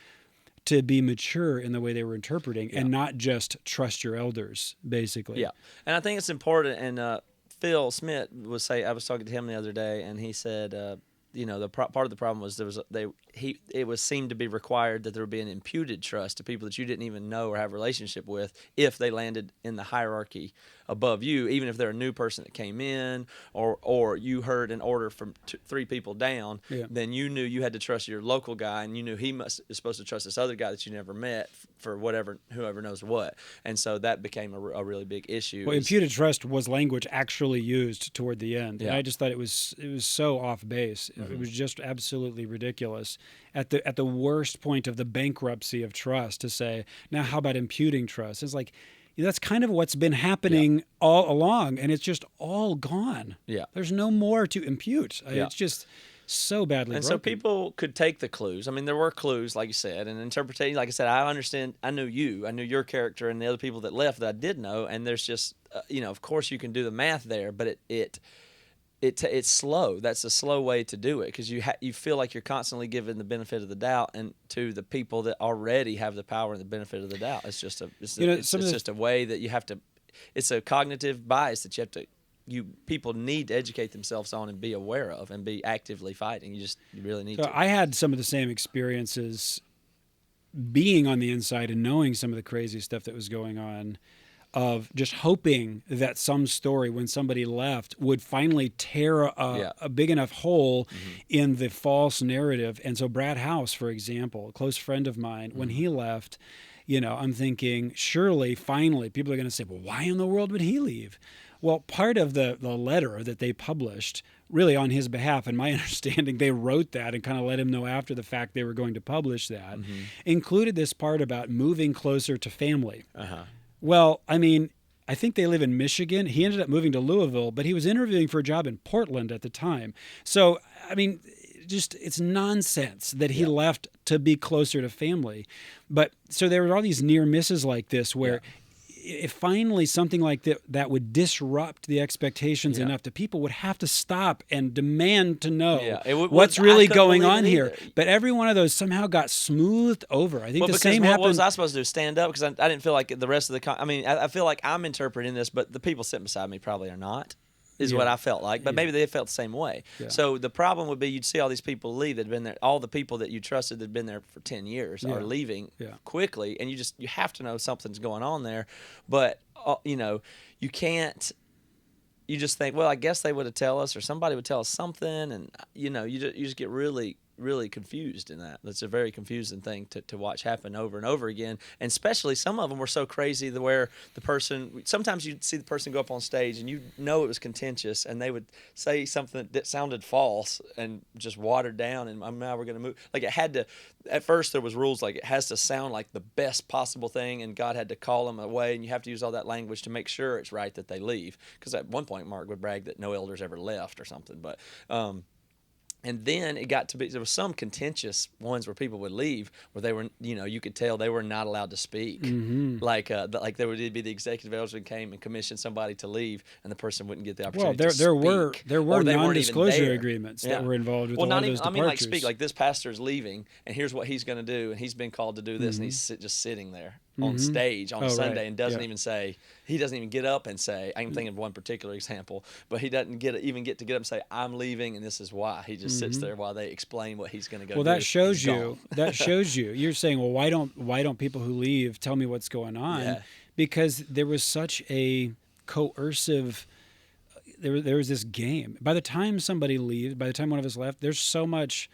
to be mature in the way they were interpreting and not just trust your elders, basically. Yeah. And I think it's important, and Phil Smith I was talking to him the other day, and he said, part of the problem was it was seemed to be required that there would be an imputed trust to people that you didn't even know or have a relationship with if they landed in the hierarchy above you, even if they're a new person that came in, or you heard an order from 3 people down, then you knew you had to trust your local guy, and you knew he is supposed to trust this other guy that you never met for whoever knows what. And so that became a really big issue. Well, imputed trust was language actually used toward the end. And I just thought it was so off base. It was just absolutely ridiculous at the worst point of the bankruptcy of trust to say, now how about imputing trust? It's like, that's kind of what's been happening all along, and it's just all gone. Yeah. There's no more to impute. It's just so badly broken. So people could take the clues. I mean, there were clues, like you said, and interpreting. Like I said, I understand. I knew you. I knew your character and the other people that left that I did know. And there's just, of course, you can do the math there, but it's slow. That's a slow way to do it, because you feel like you're constantly giving the benefit of the doubt and to the people that already have the power and the benefit of the doubt. It's just just a way that you have to. It's a cognitive bias that you have to. People need to educate themselves on and be aware of and be actively fighting. You really need to. I had some of the same experiences being on the inside and knowing some of the crazy stuff that was going on, of just hoping that some story, when somebody left, would finally tear a big enough hole in the false narrative. And so Brad House, for example, a close friend of mine, when he left, I'm thinking, surely, finally, people are going to say, well, why in the world would he leave? Well, part of the letter that they published, really on his behalf, in my understanding, they wrote that and kind of let him know after the fact they were going to publish that, included this part about moving closer to family. Well, I mean, I think they live in Michigan. He ended up moving to Louisville, but he was interviewing for a job in Portland at the time. So, I mean, just it's nonsense that he left to be closer to family. But so there were all these near misses like this where if finally something like that would disrupt the expectations enough that people would have to stop and demand to know what's really going on here. But every one of those somehow got smoothed over. I think the same happened. What was I supposed to do? Stand up? Because I didn't feel like the rest of the I feel like I'm interpreting this, but the people sitting beside me probably are not. Is what I felt like, but maybe they felt the same way. Yeah. So the problem would be you'd see all these people leave that had been there, all the people that you trusted that had been there for 10 years are leaving quickly, and you have to know something's going on there. But, you can't, you just think, well, I guess they would have tell us or somebody would tell us something, and, you just get really confused in that. That's a very confusing thing to watch happen over and over again. And especially some of them were so crazy where the person, sometimes you'd see the person go up on stage and it was contentious and they would say something that sounded false and just watered down and now we're going to move. Like it had to, at first there was rules like it has to sound like the best possible thing and God had to call them away and you have to use all that language to make sure it's right that they leave. Because at one point Mark would brag that no elders ever left or something. But, and then it got to be, there was some contentious ones where people would leave where they were, you could tell they were not allowed to speak. Like there would be the executive elders who came and commissioned somebody to leave and the person wouldn't get the opportunity to speak. There were non-disclosure agreements that were involved with all those departures. I mean, like speak, like this pastor is leaving and here's what he's going to do and he's been called to do this and he's just sitting there on stage on Sunday and doesn't even say, he doesn't even get up and say, I can think of one particular example, but he doesn't even get to get up and say, I'm leaving and this is why. He just sits there while they explain what he's going to go do. Well, that shows you. You're saying, well, why don't people who leave tell me what's going on? Yeah. Because there was such a coercive, there was this game. By the time somebody leaves, by the time one of us left, there's so much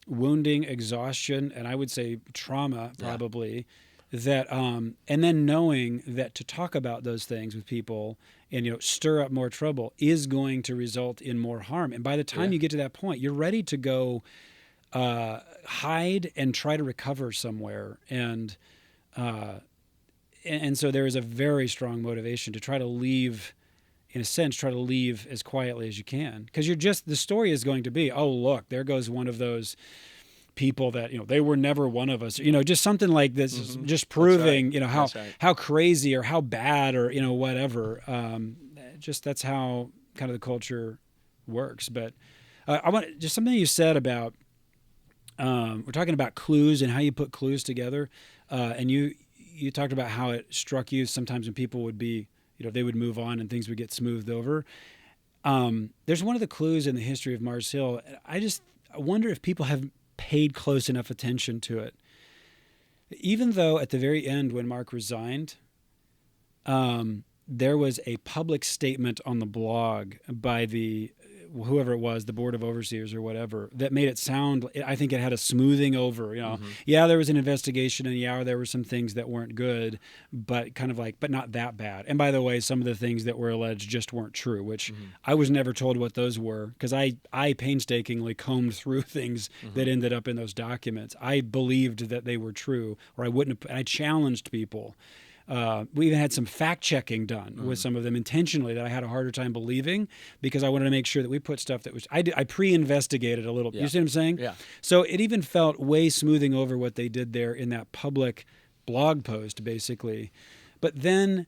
wounding, exhaustion, and I would say trauma probably, that and then knowing that to talk about those things with people and stir up more trouble is going to result in more harm. And by the time you get to that point, you're ready to go hide and try to recover somewhere. And so there is a very strong motivation to try to leave, in a sense, try to leave as quietly as you can. Because the story is going to be, oh, look, there goes one of those people that they were never one of us, just something like this, just proving how crazy or how bad or whatever. That's how kind of the culture works. But I want just something you said about we're talking about clues and how you put clues together, and you talked about how it struck you sometimes when people would be they would move on and things would get smoothed over. There's one of the clues in the history of Mars Hill. I wonder if people have paid close enough attention to it. Even though at the very end when Mark resigned, there was a public statement on the blog by whoever it was, the Board of Overseers or whatever, that made it sound, I think it had a smoothing over, yeah, there was an investigation and there were some things that weren't good, but but not that bad. And by the way, some of the things that were alleged just weren't true, which I was never told what those were because I painstakingly combed through things that ended up in those documents. I believed that they were true or I wouldn't have, I challenged people. We even had some fact-checking done with some of them intentionally that I had a harder time believing because I wanted to make sure that we put stuff that was... I pre-investigated a little. Yeah. You see what I'm saying? Yeah. So it even felt way smoothing over what they did there in that public blog post, basically. But then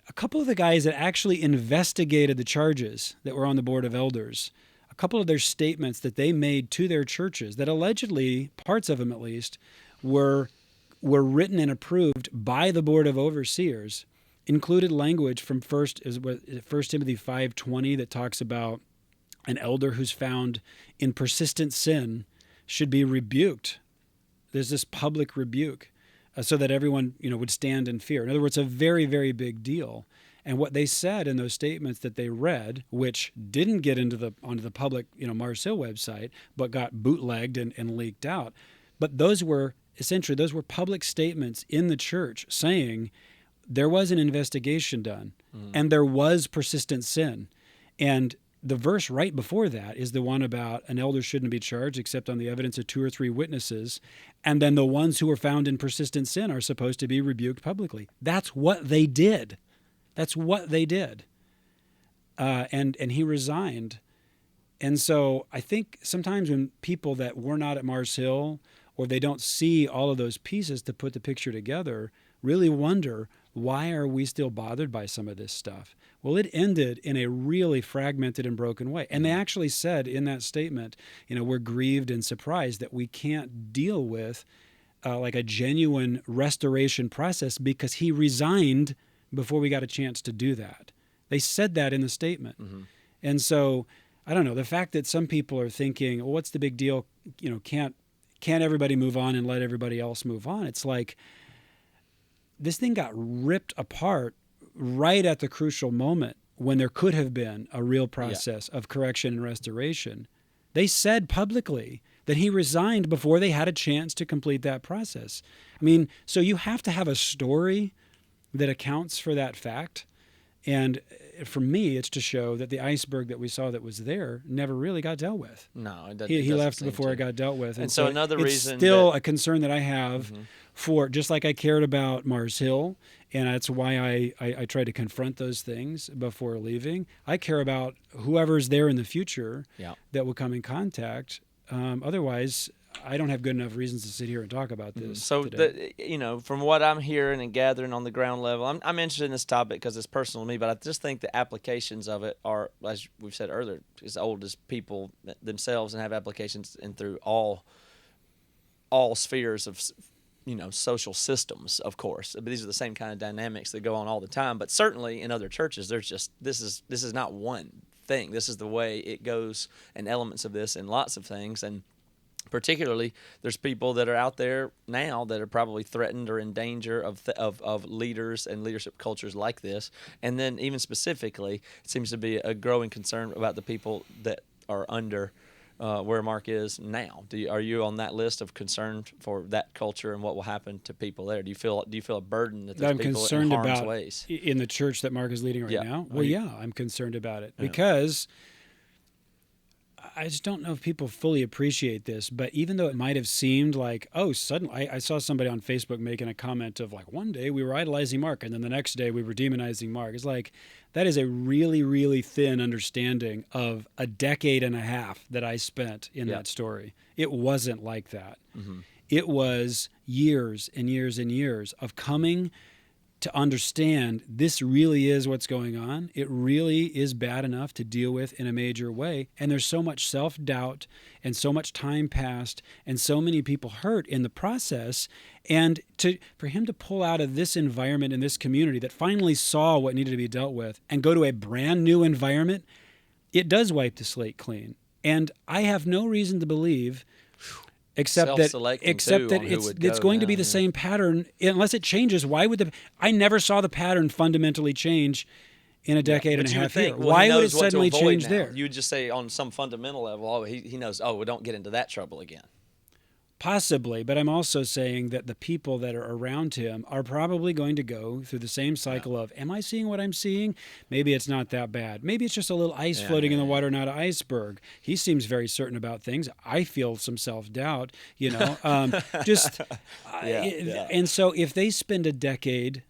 a couple of the guys that actually investigated the charges that were on the Board of Elders, a couple of their statements that they made to their churches that allegedly, parts of them at least, were written and approved by the Board of Overseers, included language from 1 Timothy 5:20 that talks about an elder who's found in persistent sin should be rebuked. There's this public rebuke so that everyone would stand in fear. In other words, a very, very big deal. And what they said in those statements that they read, which didn't get onto the public Mars Hill website, but got bootlegged and leaked out, but those were essentially, those were public statements in the church saying there was an investigation done and there was persistent sin. And the verse right before that is the one about an elder shouldn't be charged except on the evidence of 2 or 3 witnesses. And then the ones who are found in persistent sin are supposed to be rebuked publicly. That's what they did. That's what they did. And he resigned. And so I think sometimes when people that were not at Mars Hill, or they don't see all of those pieces to put the picture together, really wonder, why are we still bothered by some of this stuff? Well, it ended in a really fragmented and broken way. And they actually said in that statement, we're grieved and surprised that we can't deal with like a genuine restoration process because he resigned before we got a chance to do that. They said that in the statement. And so, I don't know, the fact that some people are thinking, well, what's the big deal? Can't everybody move on and let everybody else move on? It's like this thing got ripped apart right at the crucial moment when there could have been a real process of correction and restoration. They said publicly that he resigned before they had a chance to complete that process. I mean, so you have to have a story that accounts for that fact. And for me, it's to show that the iceberg that we saw that was there never really got dealt with. No, it doesn't. He left before it got dealt with. And so another reason, it's still a concern that I have for, just like I cared about Mars Hill, and that's why I try to confront those things before leaving. I care about whoever's there in the future that will come in contact. Otherwise, I don't have good enough reasons to sit here and talk about this. So, from what I'm hearing and gathering on the ground level, I'm interested in this topic because it's personal to me, but I just think the applications of it are, as we've said earlier, as old as people themselves and have applications in through all spheres of, social systems, of course. But these are the same kind of dynamics that go on all the time. But certainly in other churches, there's just, this is not one thing. This is the way it goes, and elements of this in lots of things. And particularly, there's people that are out there now that are probably threatened or in danger of leaders and leadership cultures like this. And then even specifically, it seems to be a growing concern about the people that are under where Mark is now. Are you on that list of concern for that culture and what will happen to people there? Do you feel a burden that there's people in harm's ways? In the church that Mark is leading right now? Well, I'm concerned about it because I just don't know if people fully appreciate this, but even though it might have seemed like, suddenly I saw somebody on Facebook making a comment of like, one day we were idolizing Mark and then the next day we were demonizing Mark. It's like, that is a really, really thin understanding of a decade and a half that I spent in that story. It wasn't like that. It was years and years and years of coming to understand this really is what's going on. It really is bad enough to deal with in a major way. And there's so much self-doubt and so much time passed and so many people hurt in the process. And for him to pull out of this environment in this community that finally saw what needed to be dealt with and go to a brand new environment, it does wipe the slate clean. And I have no reason to believe except that it's going to be the same pattern unless it changes. Why would I never saw the pattern fundamentally change in a decade and a half here. Why would it suddenly change there? You would just say on some fundamental level, he knows, well, don't get into that trouble again. Possibly, but I'm also saying that the people that are around him are probably going to go through the same cycle of, am I seeing what I'm seeing? Maybe it's not that bad. Maybe it's just a little ice floating in the water, not an iceberg. He seems very certain about things. I feel some self-doubt, And so if they spend a decade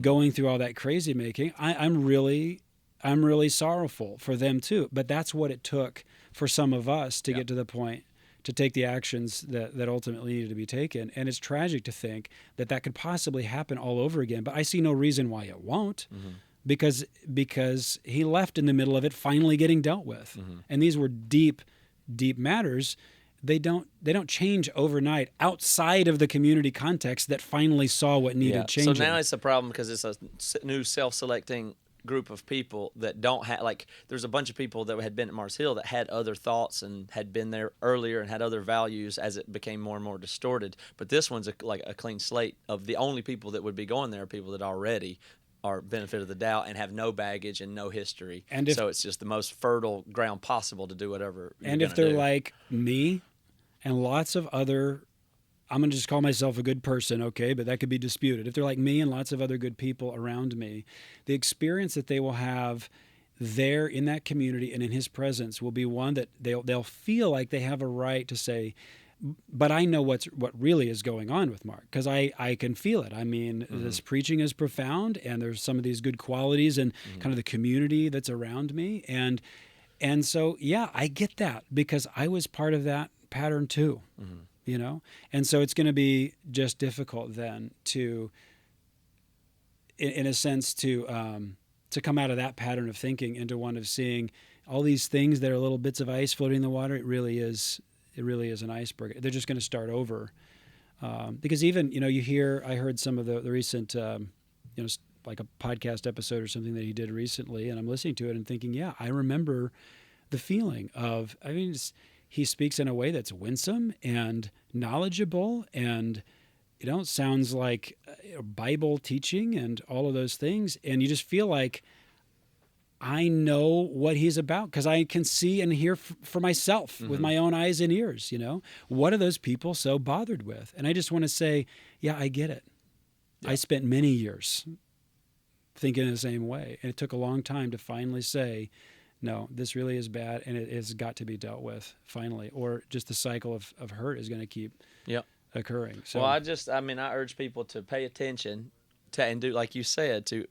going through all that crazy making, I'm really sorrowful for them too. But that's what it took for some of us to get to the point to take the actions that ultimately needed to be taken. And it's tragic to think that could possibly happen all over again. But I see no reason why it won't, because he left in the middle of it finally getting dealt with. And these were deep, deep matters. They don't change overnight outside of the community context that finally saw what needed changing. So now it's a problem because it's a new self-selecting group of people that don't have, like, there's a bunch of people that had been at Mars Hill that had other thoughts and had been there earlier and had other values as it became more and more distorted. But this one's like a clean slate of the only people that would be going there are people that already are benefit of the doubt and have no baggage and no history. And so it's just the most fertile ground possible to do whatever. And if they're like me and lots of other I'm going to just call myself a good person, okay, but that could be disputed. If they're like me and lots of other good people around me, the experience that they will have there in that community and in his presence will be one that they'll feel like they have a right to say, but I know what really is going on with Mark, because I can feel it. I mean, this preaching is profound, and there's some of these good qualities and kind of the community that's around me. And so, yeah, I get that because I was part of that pattern too. You know, and so it's going to be just difficult then to, in a sense, to come out of that pattern of thinking into one of seeing all these things that are little bits of ice floating in the water. It really is an iceberg. They're just going to start over, because even I heard some of the recent like a podcast episode or something that he did recently, and I'm listening to it and thinking, yeah, I remember the feeling of, I mean, he speaks in a way that's winsome and knowledgeable, and sounds like Bible teaching and all of those things. And you just feel like I know what he's about because I can see and hear for myself with my own eyes and ears. What are those people so bothered with? And I just want to say, yeah, I get it. Yeah. I spent many years thinking the same way, and it took a long time to finally say, no, this really is bad, and it has got to be dealt with finally, or just the cycle of hurt is going to keep occurring. So, well, I urge people to pay attention to, and do, like you said, to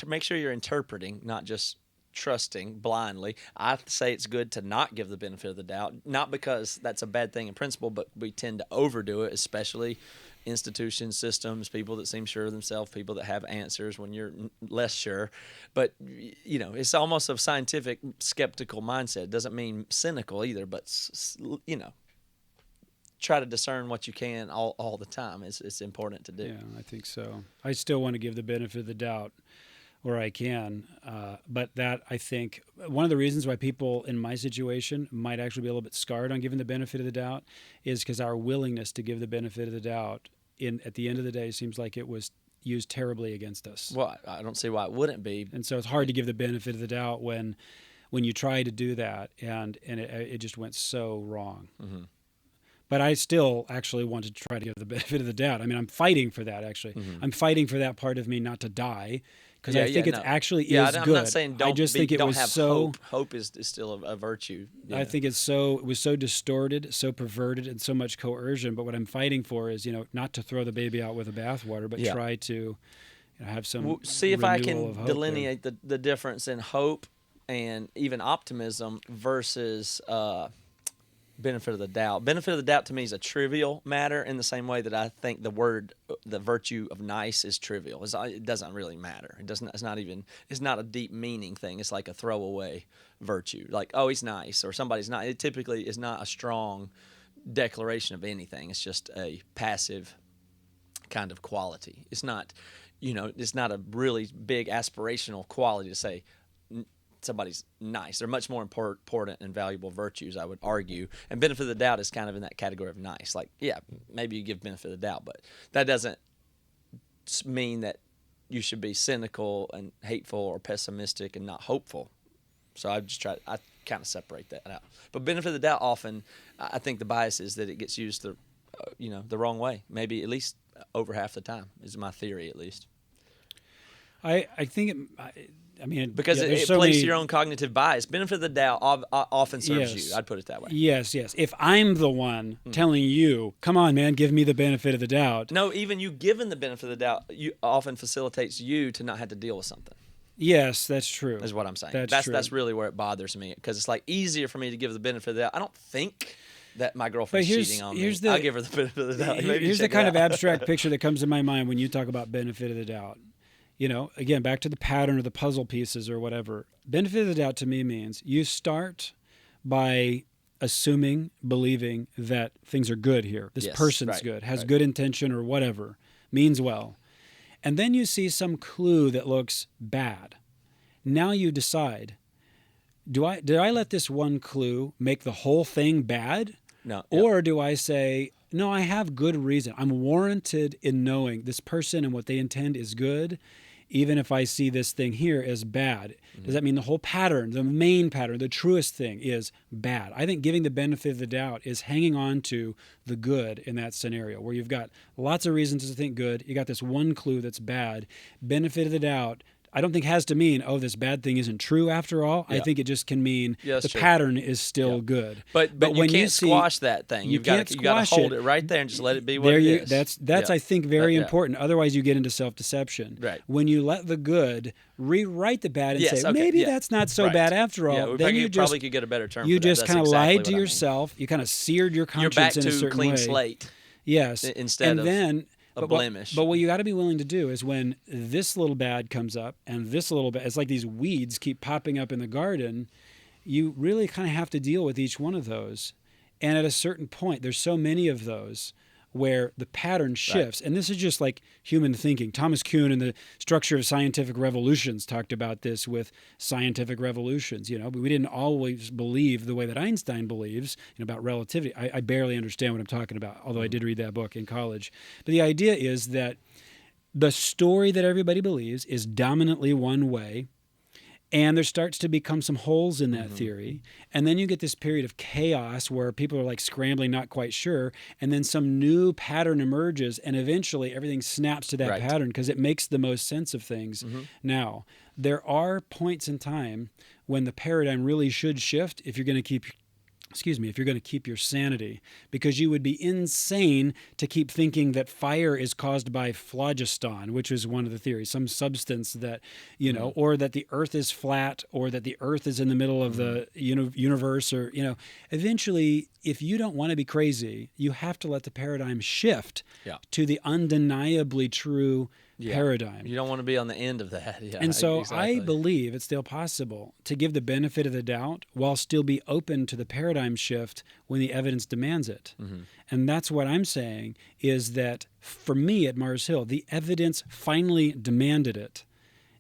make sure you're interpreting, not just trusting blindly. I say it's good to not give the benefit of the doubt, not because that's a bad thing in principle, but we tend to overdo it, especially institutions, systems, people that seem sure of themselves, people that have answers when you're less sure. But, it's almost a scientific, skeptical mindset. It doesn't mean cynical either, but, try to discern what you can all the time. It's important to do. Yeah, I think so. I still want to give the benefit of the doubt where I can. But that, I think, one of the reasons why people in my situation might actually be a little bit scarred on giving the benefit of the doubt is because our willingness to give the benefit of the doubt at the end of the day seems like it was used terribly against us. Well, I don't see why it wouldn't be. And so it's hard to give the benefit of the doubt when you try to do that and it just went so wrong. Mm-hmm. But I still actually want to try to give the benefit of the doubt. I mean, I'm fighting for that, actually. Mm-hmm. I'm fighting for that part of me not to die, because I think it actually is good. I'm not saying don't. I just think it was have so hope. Hope is still a virtue. I think it was so distorted, so perverted, and so much coercion. But what I'm fighting for is, not to throw the baby out with the bathwater, but try to have some. See if I can delineate the difference in hope and even optimism versus benefit of the doubt. Benefit of the doubt to me is a trivial matter, in the same way that I think the virtue of nice is trivial. It doesn't really matter. It doesn't. It's not a deep meaning thing. It's like a throwaway virtue. Like, oh, he's nice, or somebody's not. It typically is not a strong declaration of anything. It's just a passive kind of quality. It's not, it's not a really big aspirational quality to say somebody's nice. They're much more important and valuable virtues, I would argue. And benefit of the doubt is kind of in that category of nice. Like, yeah, maybe you give benefit of the doubt, but that doesn't mean that you should be cynical and hateful or pessimistic and not hopeful. So I kind of separate that out. But benefit of the doubt, often, I think the bias is that it gets used the wrong way. Maybe at least over half the time is my theory, at least. I think because it plays to your own cognitive bias. Benefit of the doubt often serves you. I'd put it that way. Yes. If I'm the one telling you, come on, man, give me the benefit of the doubt. No, even you given the benefit of the doubt, you often facilitates you to not have to deal with something. Yes, that's true. Is what I'm saying. That's true. That's really where it bothers me, because it's like easier for me to give the benefit of the doubt. I don't think that my girlfriend's cheating on me. I'll give her the benefit of the doubt. Here's the kind of abstract picture that comes to my mind when you talk about benefit of the doubt. Again, back to the pattern or the puzzle pieces or whatever. Benefit of the doubt to me means you start by assuming, believing that things are good here. This person's good, has good intention or whatever, means well. And then you see some clue that looks bad. Now you decide, did I let this one clue make the whole thing bad? No. Or do I say, no, I have good reason. I'm warranted in knowing this person and what they intend is good. even if I see this thing here as bad. Does that mean the whole pattern, the main pattern, the truest thing is bad? I think giving the benefit of the doubt is hanging on to the good in that scenario where you've got lots of reasons to think good. You got this one clue that's bad. Benefit of the doubt, I don't think has to mean, oh, this bad thing isn't true after all. Yeah. I think it just can mean the true. pattern is still good. But you when can't squash that thing. You got to hold it right there and just let it be what it is. That's I think very important. Otherwise, you get into self-deception. Right. When you let the good rewrite the bad and say, okay, maybe that's not so bad after all. Yeah, then you probably could get a better term. You for that. just That's kind of exactly lied to yourself. You kind of seared your conscience You're back in a to certain clean way. slate. Yes. Instead of a blemish. But what you got to be willing to do is when this little bad comes up and this little bad, it's like these weeds keep popping up in the garden, you really kind of have to deal with each one of those. And at a certain point, there's so many of those where the pattern shifts. Right. And this is just like human thinking. Thomas Kuhn in the Structure of Scientific Revolutions talked about this with scientific revolutions. But we didn't always believe the way that Einstein believes about relativity. I barely understand what I'm talking about, although I did read that book in college. But the idea is that the story that everybody believes is dominantly one way, and there starts to become some holes in that theory. And then you get this period of chaos where people are like scrambling, not quite sure. And then some new pattern emerges, and eventually everything snaps to that pattern because it makes the most sense of things. Now, there are points in time when the paradigm really should shift if you're going to keep your sanity, because you would be insane to keep thinking that fire is caused by phlogiston, which is one of the theories, some substance that, or that the earth is flat, or that the earth is in the middle of the universe, or, eventually, if you don't want to be crazy, you have to let the paradigm shift to the undeniably true paradigm. You don't want to be on the end of that. Yeah, and so exactly. I believe it's still possible to give the benefit of the doubt while still be open to the paradigm shift when the evidence demands it. And that's what I'm saying is that for me at Mars Hill, the evidence finally demanded it.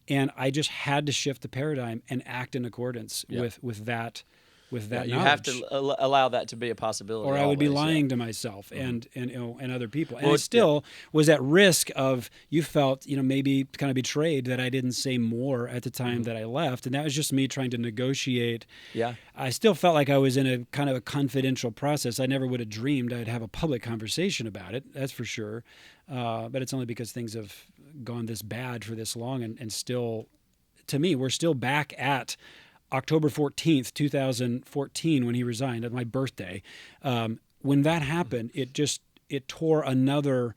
And I just had to shift the paradigm and act in accordance with that. With that you knowledge. have to allow that to be a possibility. Or I would be lying to myself and other people. And I still was at risk of, you felt, maybe kind of betrayed that I didn't say more at the time that I left. And that was just me trying to negotiate. Yeah. I still felt like I was in a kind of a confidential process. I never would have dreamed I'd have a public conversation about it. That's for sure. But it's only because things have gone this bad for this long. And still, to me, we're still back at October 14th, 2014, when he resigned, at my birthday. When that happened, it tore another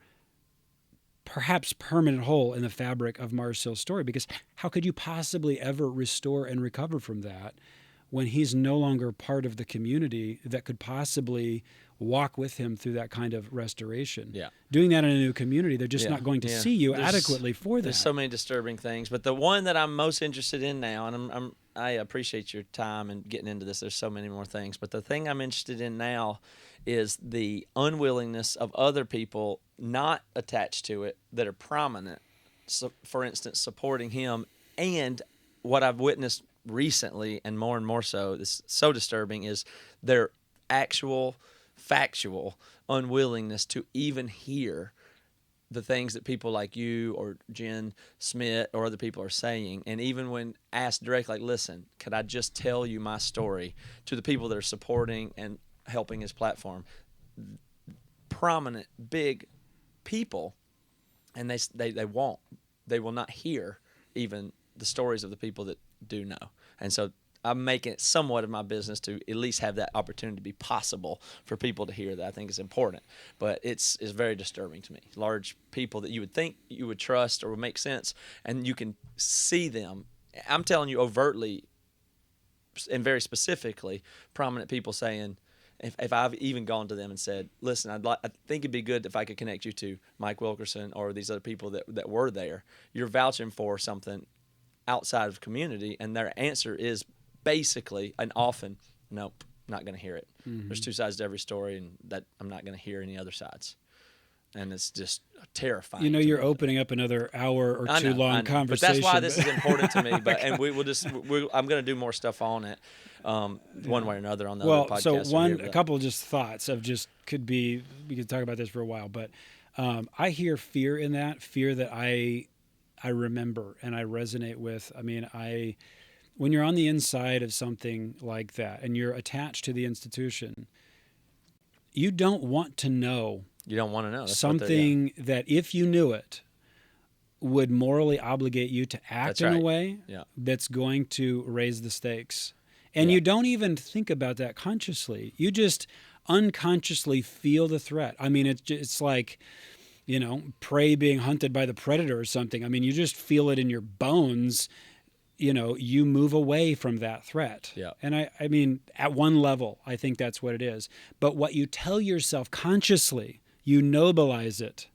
perhaps permanent hole in the fabric of Mars Hill's story, because how could you possibly ever restore and recover from that when he's no longer part of the community that could possibly walk with him through that kind of restoration? Yeah. Doing that in a new community, they're just not going to see you adequately for that. There's so many disturbing things, but the one that I'm most interested in now, and I appreciate your time and getting into this. There's so many more things, but the thing I'm interested in now is the unwillingness of other people not attached to it that are prominent. So, for instance, supporting him, and what I've witnessed recently, and more so, this is so disturbing, is their actual factual unwillingness to even hear the things that people like you or Jen Smith or other people are saying. And even when asked directly, like, listen, could I just tell you my story, to the people that are supporting and helping his platform, prominent, big people, and they will not hear even the stories of the people that do know. And so I'm making it somewhat of my business to at least have that opportunity to be possible for people to hear that. I think is important, but it's very disturbing to me. Large people that you would think you would trust or would make sense, and you can see them. I'm telling you overtly and very specifically, prominent people saying, if I've even gone to them and said, listen, I think it'd be good if I could connect you to Mike Wilkerson or these other people that were there. You're vouching for something outside of community, and their answer is basically and often, nope, not going to hear it. There's two sides to every story, and that I'm not going to hear any other sides. And it's just terrifying. You're opening up another hour or two long conversation. But that's why this is important to me. But and I'm going to do more stuff on it, one way or another on the other podcast. So a couple of just thoughts of just we could talk about this for a while, but I hear fear in that, fear that I remember and I resonate with. I mean, when you're on the inside of something like that and you're attached to the institution, you don't want to know. You don't want to know. That's something that if you knew it would morally obligate you to act in a way that's going to raise the stakes. And you don't even think about that consciously. You just unconsciously feel the threat. I mean, it's like, prey being hunted by the predator or something. I mean, you just feel it in your bones. You move away from that threat. Yeah. And I mean, at one level, I think that's what it is. But what you tell yourself consciously, you nobilize it.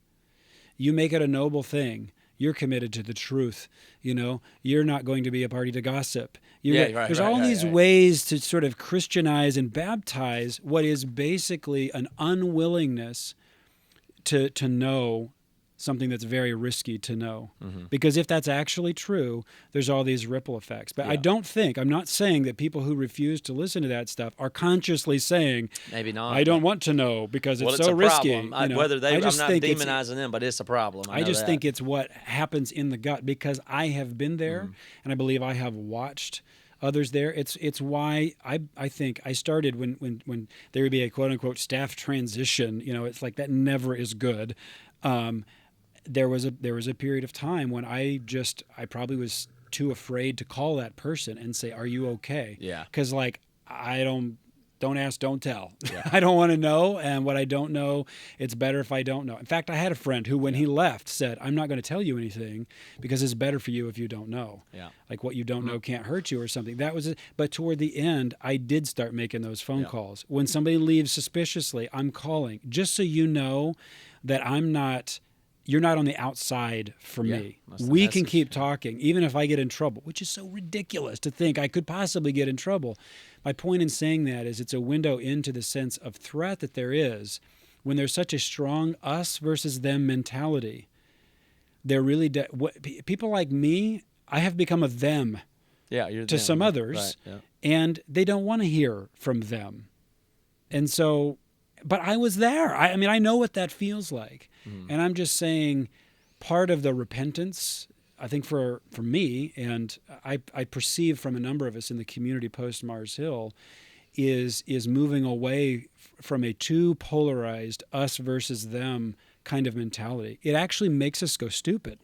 You make it a noble thing. You're committed to the truth. You're not going to be a party to gossip. There's all these ways to sort of Christianize and baptize what is basically an unwillingness to know something that's very risky to know. Mm-hmm. Because if that's actually true, there's all these ripple effects. But I'm not saying that people who refuse to listen to that stuff are consciously saying, maybe not. I don't want to know because it's so risky. I'm not demonizing them, but it's a problem. I just think it's what happens in the gut because I have been there and I believe I have watched others there. It's why I think I started when there would be a quote unquote staff transition. It's like that never is good. There was a period of time when I probably was too afraid to call that person and say, "Are you okay?" Yeah. Because I don't ask, don't tell. Yeah. I don't want to know, and what I don't know, it's better if I don't know. In fact, I had a friend who, when he left, said, "I'm not going to tell you anything because it's better for you if you don't know." Yeah. Like what you don't know can't hurt you or something. That was it. But toward the end, I did start making those phone calls. When somebody leaves suspiciously, I'm calling just so you know that you're not on the outside for me. We can keep talking, even if I get in trouble, which is so ridiculous to think I could possibly get in trouble. My point in saying that is it's a window into the sense of threat that there is when there's such a strong us versus them mentality. They're really people like me, I have become a them to some others, and they don't want to hear from them. And so, but I was there. I mean, I know what that feels like. And I'm just saying part of the repentance, I think for me, and I perceive from a number of us in the community post Mars Hill, is moving away from a too polarized us versus them kind of mentality. It actually makes us go stupid.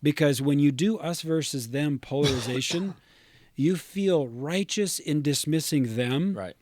Because when you do us versus them polarization, you feel righteous in dismissing them. Right.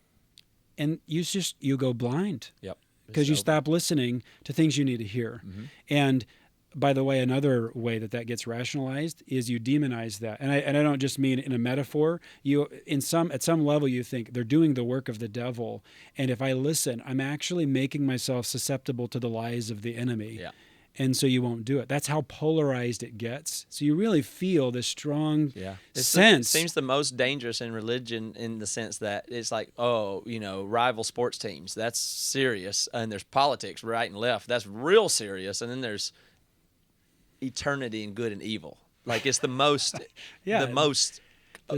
And you go blind. Yep. Because you stop listening to things you need to hear. Mm-hmm. And by the way, another way that gets rationalized is you demonize that. And I don't just mean in a metaphor. At some level you think they're doing the work of the devil. And if I listen, I'm actually making myself susceptible to the lies of the enemy. Yeah. And so you won't do it. That's how polarized it gets. So you really feel this strong sense. It seems the most dangerous in religion in the sense that it's like, rival sports teams. That's serious. And there's politics right and left. That's real serious. And then there's eternity and good and evil. Like it's the most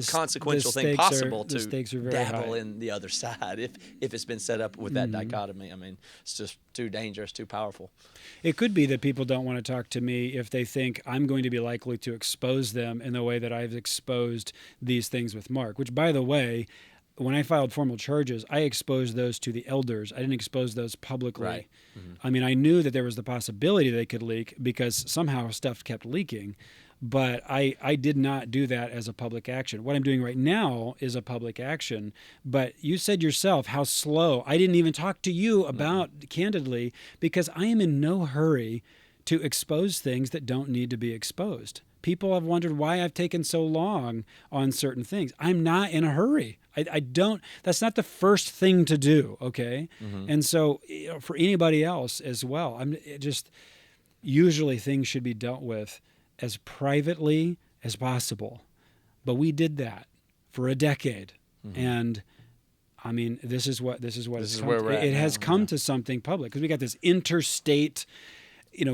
consequential thing possible to dabble high. In the other side if it's been set up with that dichotomy. I mean, it's just too dangerous, too powerful. It could be that people don't want to talk to me if they think I'm going to be likely to expose them in the way that I've exposed these things with Mark, which, by the way, when I filed formal charges, I exposed those to the elders. I didn't expose those publicly. Right. Mm-hmm. I mean, I knew that there was the possibility they could leak because somehow stuff kept leaking. But I did not do that as a public action. What I'm doing right now is a public action. But you said yourself how slow. I didn't even talk to you about candidly because I am in no hurry to expose things that don't need to be exposed. People have wondered why I've taken so long on certain things. I'm not in a hurry. I don't. That's not the first thing to do. Okay. Mm-hmm. And so for anybody else as well, usually things should be dealt with as privately as possible. But we did that for a decade. Mm-hmm. And I mean, this is where it has come to something public because we got this interstate,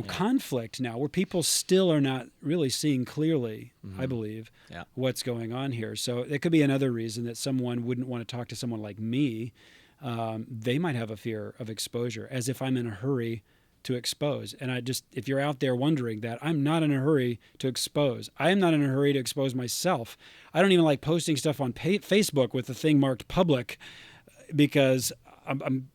conflict now where people still are not really seeing clearly, I believe, what's going on here. So it could be another reason that someone wouldn't want to talk to someone like me. They might have a fear of exposure, as if I'm in a hurry to expose. And if you're out there wondering that, I'm not in a hurry to expose. I am not in a hurry to expose myself. I don't even like posting stuff on Facebook with the thing marked public, because I'm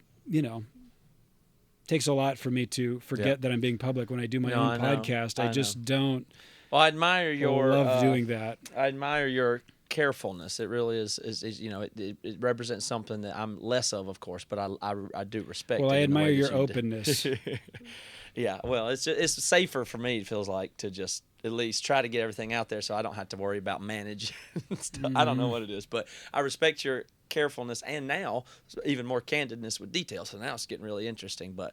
takes a lot for me to forget that I'm being public when I do my own podcast. I just don't. Well, I admire your love doing that. I admire your carefulness. It really is it represents something that I'm less of course, but I do respect. Well, it I in the way admire that your you do. openness. Yeah, well, it's safer for me. It feels like to just at least try to get everything out there, so I don't have to worry about managing stuff. I don't know what it is, but I respect your carefulness, and now even more candidness with details. So now it's getting really interesting. But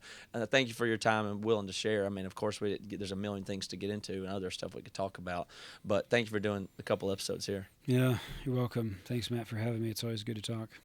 thank you for your time and willing to share. I mean, of course, there's a million things to get into and other stuff we could talk about. But thank you for doing a couple episodes here. Yeah, you're welcome. Thanks, Matt, for having me. It's always good to talk.